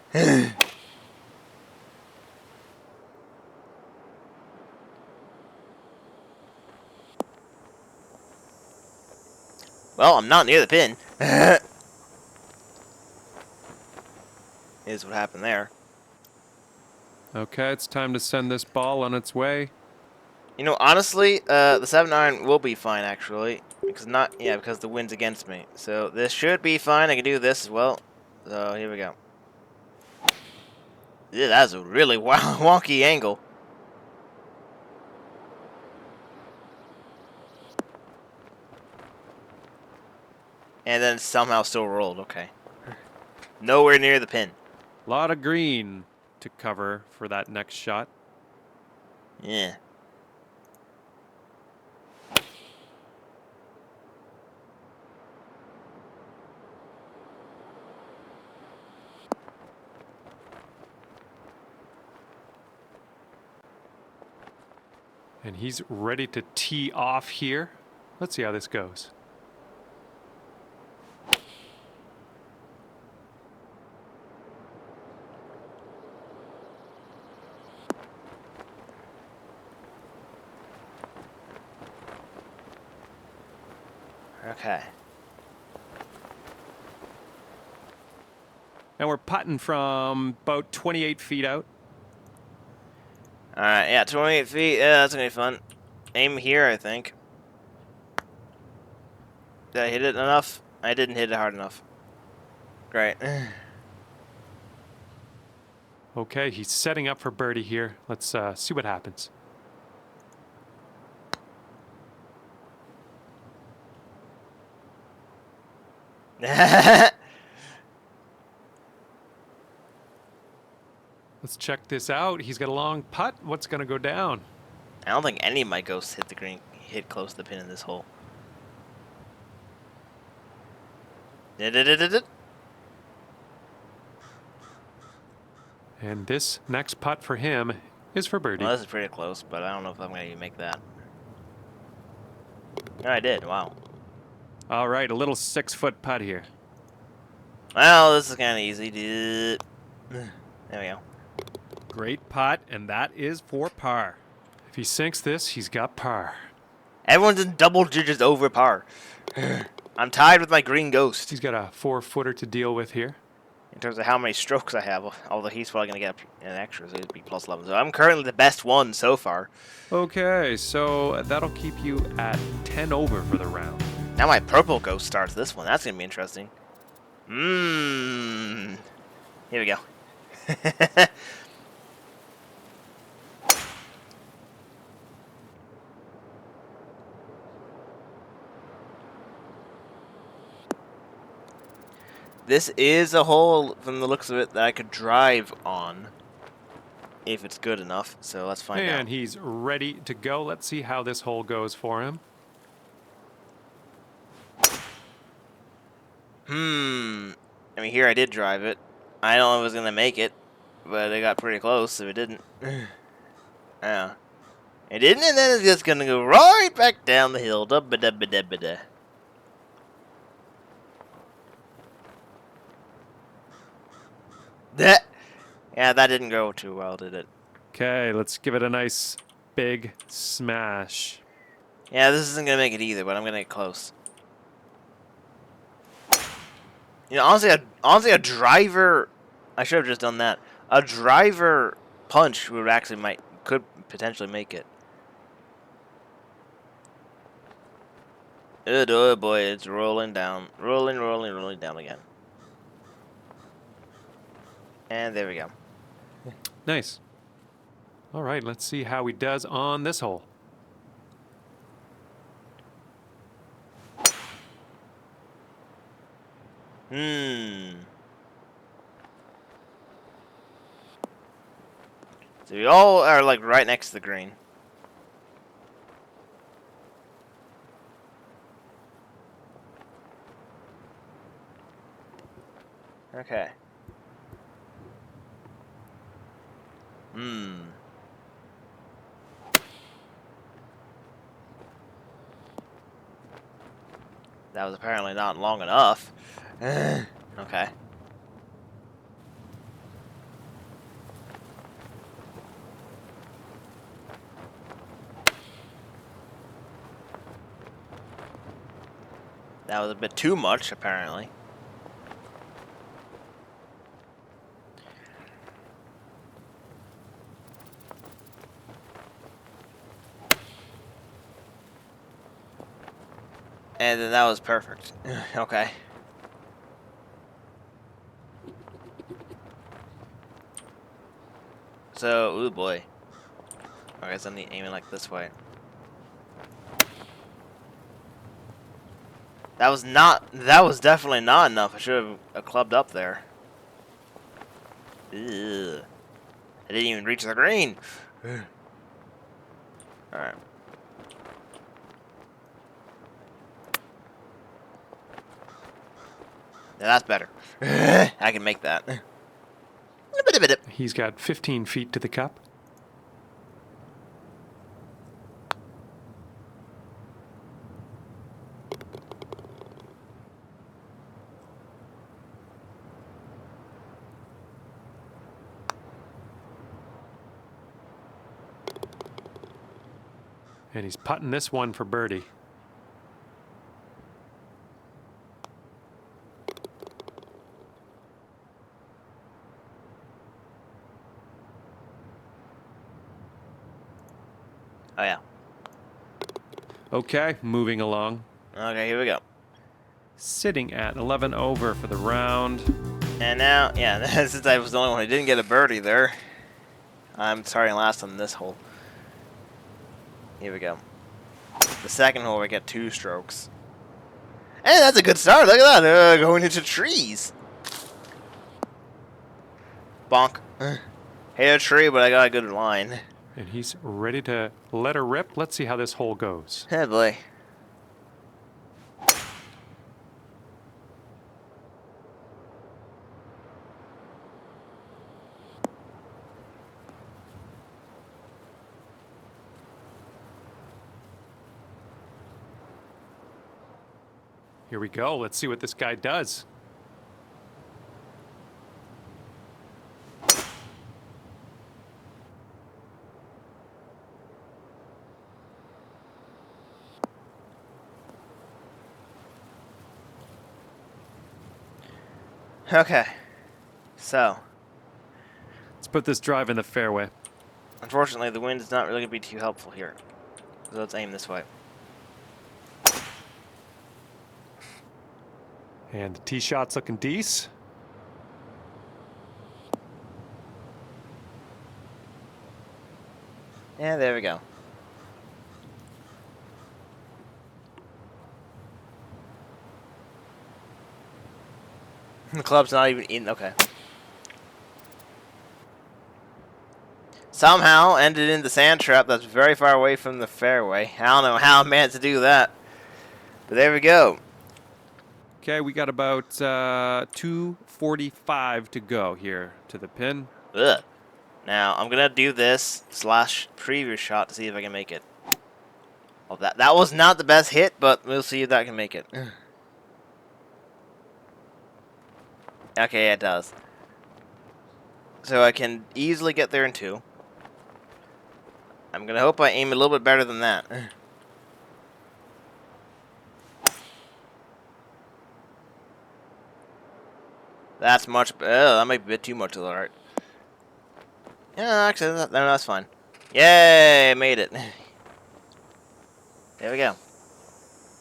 Well, I'm not near the pin. Is what happened there. Okay, it's time to send this ball on its way. You know, honestly, the 7-iron will be fine actually, because the wind's against me. So this should be fine. I can do this as well. So here we go. Yeah, that's a really wonky angle. And then somehow still rolled. Okay. Nowhere near the pin. Lot of green. to cover for that next shot. Yeah. And he's ready to tee off here. Let's see how this goes. Okay. And we're putting from about 28 feet out. Alright, yeah, 28 feet. Yeah, that's gonna be fun. Aim here, I think. Did I hit it enough? I didn't hit it hard enough. Great. Okay, he's setting up for birdie here. Let's see what happens. Let's check this out. He's got a long putt. What's going to go down? I don't think any of my ghosts hit the green, hit close to the pin in this hole. And this next putt for him is for birdie. Well, this is pretty close, but I don't know if I'm going to even make that. No, I did. Wow. All right, a little 6-foot putt here. Well, this is kind of easy. There we go. Great putt, and that is for par. If he sinks this, he's got par. Everyone's in double digits over par. I'm tied with my green ghost. He's got a 4-footer to deal with here. In terms of how many strokes I have, although he's probably going to get an extra, so it'd be plus 11. So I'm currently the best one so far. Okay, so that'll keep you at 10 over for the round. Now my purple ghost starts this one. That's going to be interesting. Here we go. This is a hole, from the looks of it, that I could drive on if it's good enough. So let's find out. And he's ready to go. Let's see how this hole goes for him. I mean, here I did drive it. I don't know if it was going to make it, but it got pretty close, so it didn't. Yeah. It didn't, and then it's just going to go right back down the hill. Da-ba-da-ba-da-ba-da. That. Yeah, that didn't go too well, did it? Okay, let's give it a nice big smash. Yeah, this isn't going to make it either, but I'm going to get close. You know, honestly, a driver. I should have just done that. A driver punch would actually could potentially make it. Oh boy, it's rolling down, rolling down again. And there we go. Nice. All right, let's see how he does on this hole. So we all are like right next to the green. Okay. That was apparently not long enough. Okay. That was a bit too much, apparently. And then that was perfect. Okay. So, ooh boy. I guess I'm aiming like this way. That was definitely not enough. I should have clubbed up there. Ugh. I didn't even reach the green. Alright. Now that's better. I can make that. He's got 15 feet to the cup. And he's putting this one for birdie. Oh, yeah. Okay, moving along. Okay, here we go. Sitting at 11 over for the round. And now, yeah, since I was the only one who didn't get a birdie there, I'm starting last on this hole. Here we go. The second hole, we get 2 strokes. Hey, that's a good start. Look at that. Going into trees. Bonk. Hit a tree, but I got a good line. And he's ready to let her rip. Let's see how this hole goes. Hey, boy. Here we go. Let's see what this guy does. Okay. So, Let's put this drive in the fairway. unfortunately, the wind is not really going to be too helpful here. So let's aim this way. And the tee shot's looking decent. Yeah, there we go. The club's not even in. Okay. Somehow ended in the sand trap that's very far away from the fairway. I don't know how I managed to do that. But there we go. Okay, we got about 245 to go here to the pin. Ugh. Now, I'm going to do this / previous shot to see if I can make it. Oh, that was not the best hit, but we'll see if that can make it. Okay, it does. So I can easily get there in 2. I'm going to hope I aim a little bit better than that. That's much. That might be a bit too much of the art. Yeah, actually, that's fine. Yay, I made it. There we go.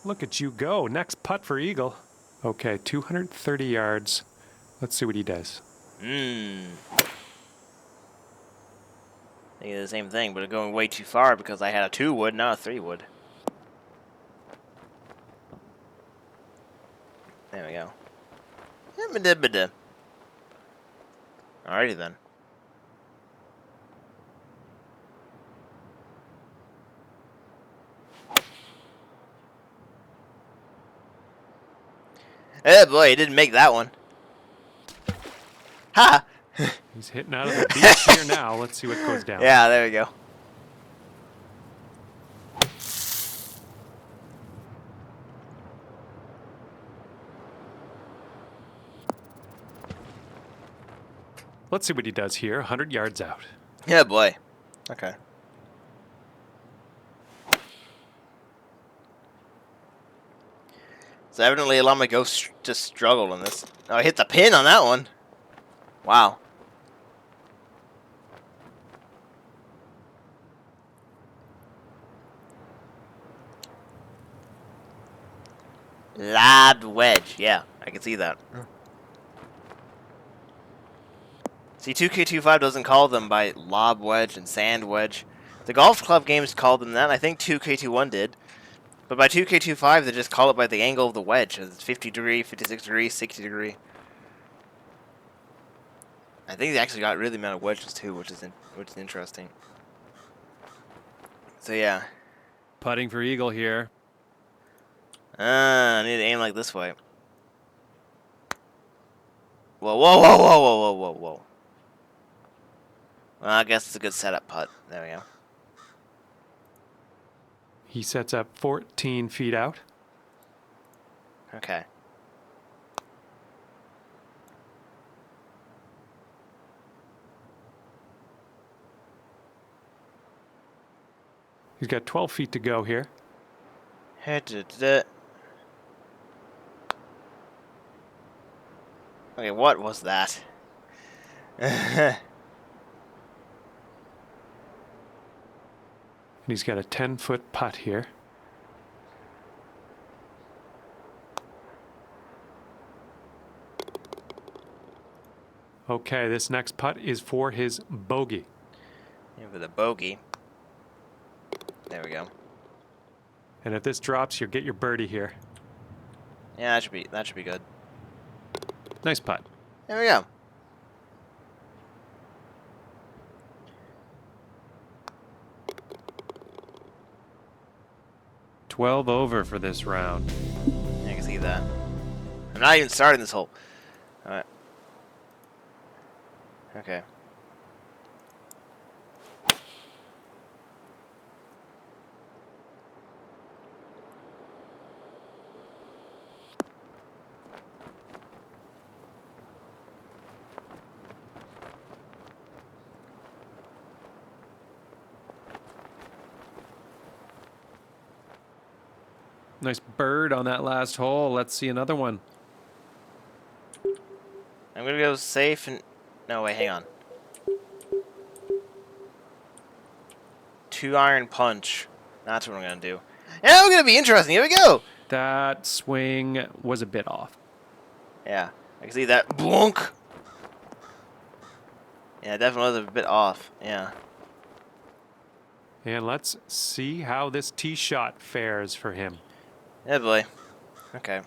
Look at you go. Next putt for Eagle. Okay, 230 yards. Let's see what he does. Thinking the same thing, but going way too far because I had a 2 wood, not a 3 wood. There we go. Alrighty then. Oh boy, he didn't make that one. Ha! He's hitting out of the beach here now. Let's see what goes down. Yeah, there we go. Let's see what he does here. 100 yards out. Yeah, boy. Okay. So evidently a lot of my ghosts just struggled on this. Oh, I hit the pin on that one. Wow. Lobbed wedge. Yeah, I can see that. See, 2K25 doesn't call them by lob wedge and sand wedge. The golf club games called them that. I think 2K21 did. But by 2K25, they just call it by the angle of the wedge. It's 50 degree, 56 degree, 60 degree. I think they actually got really amount of wedges too, which is interesting. So yeah. Putting for eagle here. I need to aim like this way. Whoa, whoa, whoa, whoa, whoa, whoa, whoa, whoa. Well, I guess it's a good setup putt. There we go. He sets up 14 feet out. Okay. He's got 12 feet to go here. Okay, what was that? And he's got a 10-foot putt here. Okay, this next putt is for his bogey. Yeah, for the bogey. There we go. And if this drops, you'll get your birdie here. Yeah, that should be good. Nice putt. There we go. $12 over for this round. I can see that. I'm not even starting this hole. Alright. Okay. Nice bird on that last hole. Let's see another one. I'm gonna go safe and... No, wait, hang on. 2-iron punch. That's what I'm gonna do. Yeah, we're gonna be interesting. Here we go! That swing was a bit off. Yeah, I can see that. Blunk! Yeah, it definitely was a bit off. Yeah. And let's see how this tee shot fares for him. Yeah, boy. Okay.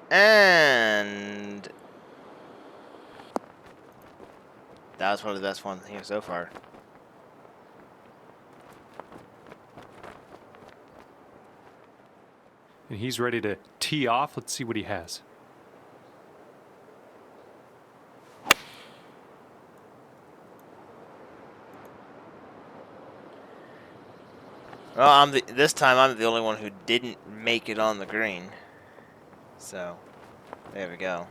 And... that was one of the best ones here so far. And he's ready to tee off. Let's see what he has. Well, this time I'm the only one who didn't make it on the green. So, there we go.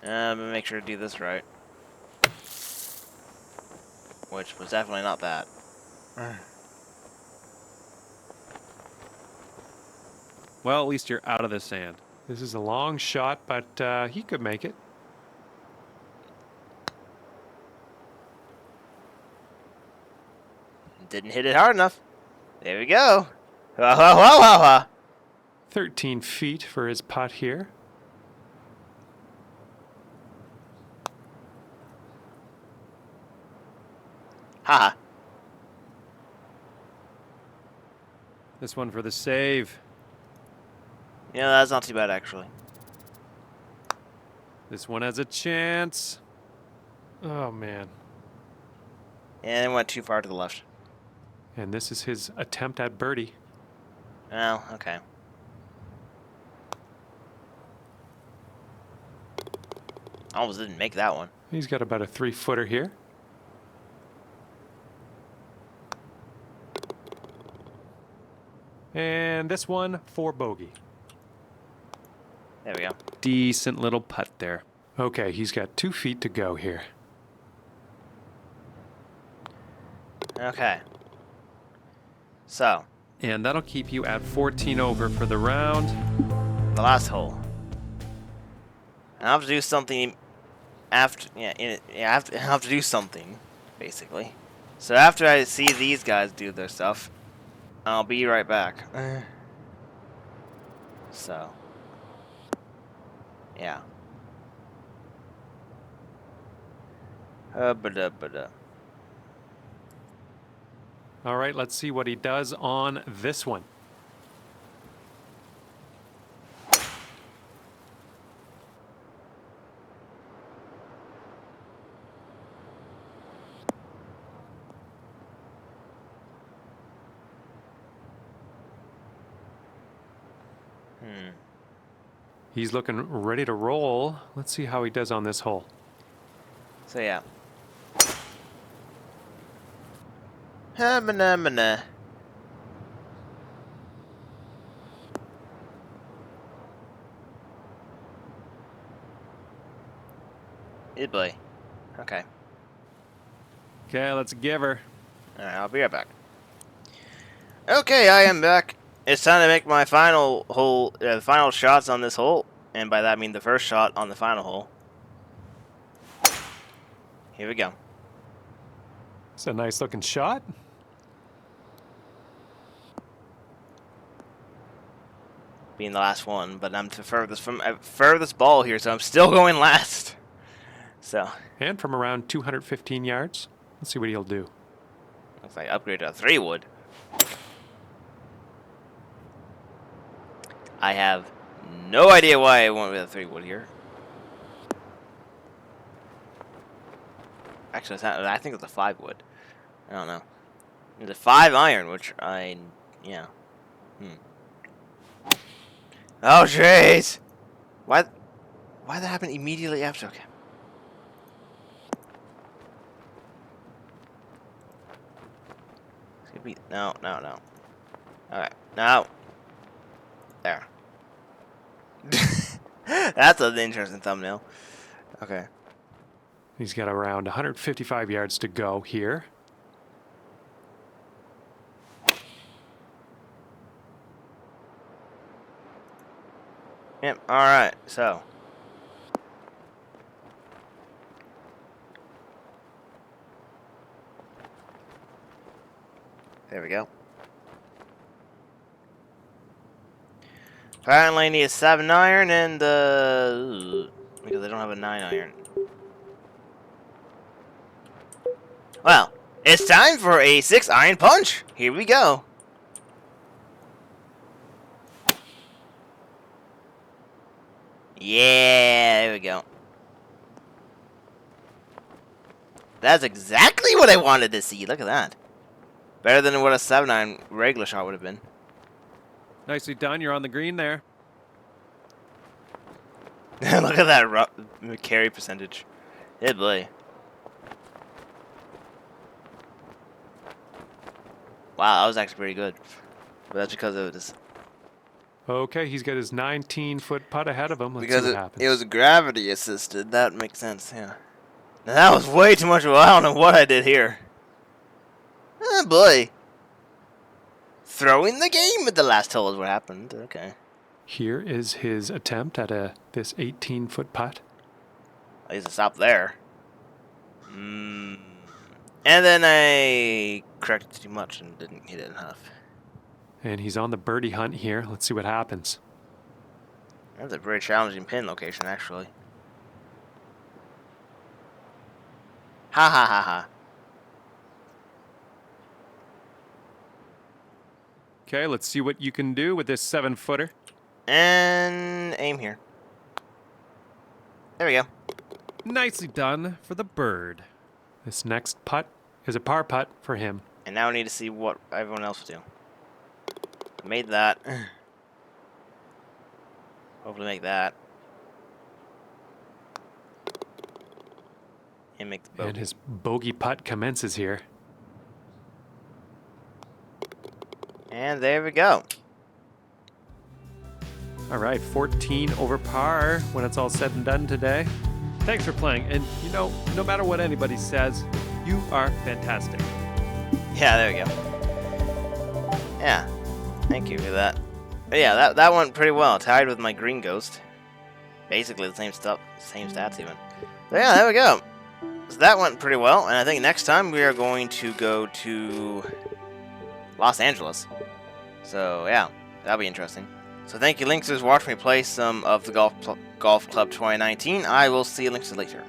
I'm gonna make sure to do this right. Which was definitely not that. Well, at least you're out of the sand. This is a long shot, but he could make it. Didn't hit it hard enough. There we go. Ha ha ha ha ha. 13 feet for his putt here. Ha ha. This one for the save. Yeah, that's not too bad actually. This one has a chance. Oh, man. And it went too far to the left. And this is his attempt at birdie. Oh, okay. Almost didn't make that one. He's got about a 3-footer here. And this one for bogey. There we go. Decent little putt there. Okay, he's got 2 feet to go here. Okay. So, And that'll keep you at 14 over for the round. the last hole. I have to do something after. Yeah, I have to do something, basically. So after I see these guys do their stuff, I'll be right back. So, yeah. Ba-da. All right, let's see what he does on this one. He's looking ready to roll. Let's see how he does on this hole. So yeah. Ha-mana-mana. Good boy. Okay. Okay, let's give her. Alright, I'll be right back. Okay, I am back. It's time to make my final hole, final shots on this hole. And by that I mean the first shot on the final hole. Here we go. It's a nice looking shot. Being the last one, but I'm the furthest ball here, so I'm still going last. So. And from around 215 yards. Let's see what he'll do. Looks like I upgraded to a 3-wood. I have no idea why I went with a 3-wood here. Actually, it's not, I think it's a 5-wood. I don't know. It's a 5 iron, which yeah. Oh, jeez! Why that happen immediately after? Okay. It's gonna be, no. Alright, no. There. That's an interesting thumbnail. Okay. He's got around 155 yards to go here. Yep, alright, so. There we go. Apparently I need a 7 iron and because I don't have a 9 iron. Well, it's time for a 6 iron punch. Here we go. Yeah, there we go. That's exactly what I wanted to see. Look at that. Better than what a 7 iron regular shot would have been. Nicely done. You're on the green there. Look at that carry percentage. Yeah, boy. Wow, that was actually pretty good. But that's because of this. Okay, he's got his 19-foot putt ahead of him. Let's Because see what happens. it was gravity assisted. That makes sense, yeah. Now, that was way too much. I don't know what I did here. Oh, boy. Throwing the game at the last hole is what happened. Okay. Here is his attempt at this 18-foot putt. I used to stop there. And then I corrected too much and didn't hit it enough. And he's on the birdie hunt here. Let's see what happens. That's a very challenging pin location, actually. Ha ha ha ha. Okay, let's see what you can do with this 7-footer. And aim here. There we go. Nicely done for the bird. This next putt is a par putt for him. And now we need to see what everyone else will do. Made that. Hopefully make that. And make the bogey. And his bogey putt commences here. And there we go. All right, 14 over par when it's all said and done today. Thanks for playing. And, you know, no matter what anybody says, you are fantastic. Yeah, there we go. Yeah. Thank you for that. But yeah, that went pretty well. Tied with my green ghost. Basically the same stuff, same stats even. But yeah, there we go. So that went pretty well. And I think next time we are going to go to Los Angeles. So yeah, that'll be interesting. So thank you, Lynx, for watching me play some of the Golf Club 2019. I will see you, Lynx, later.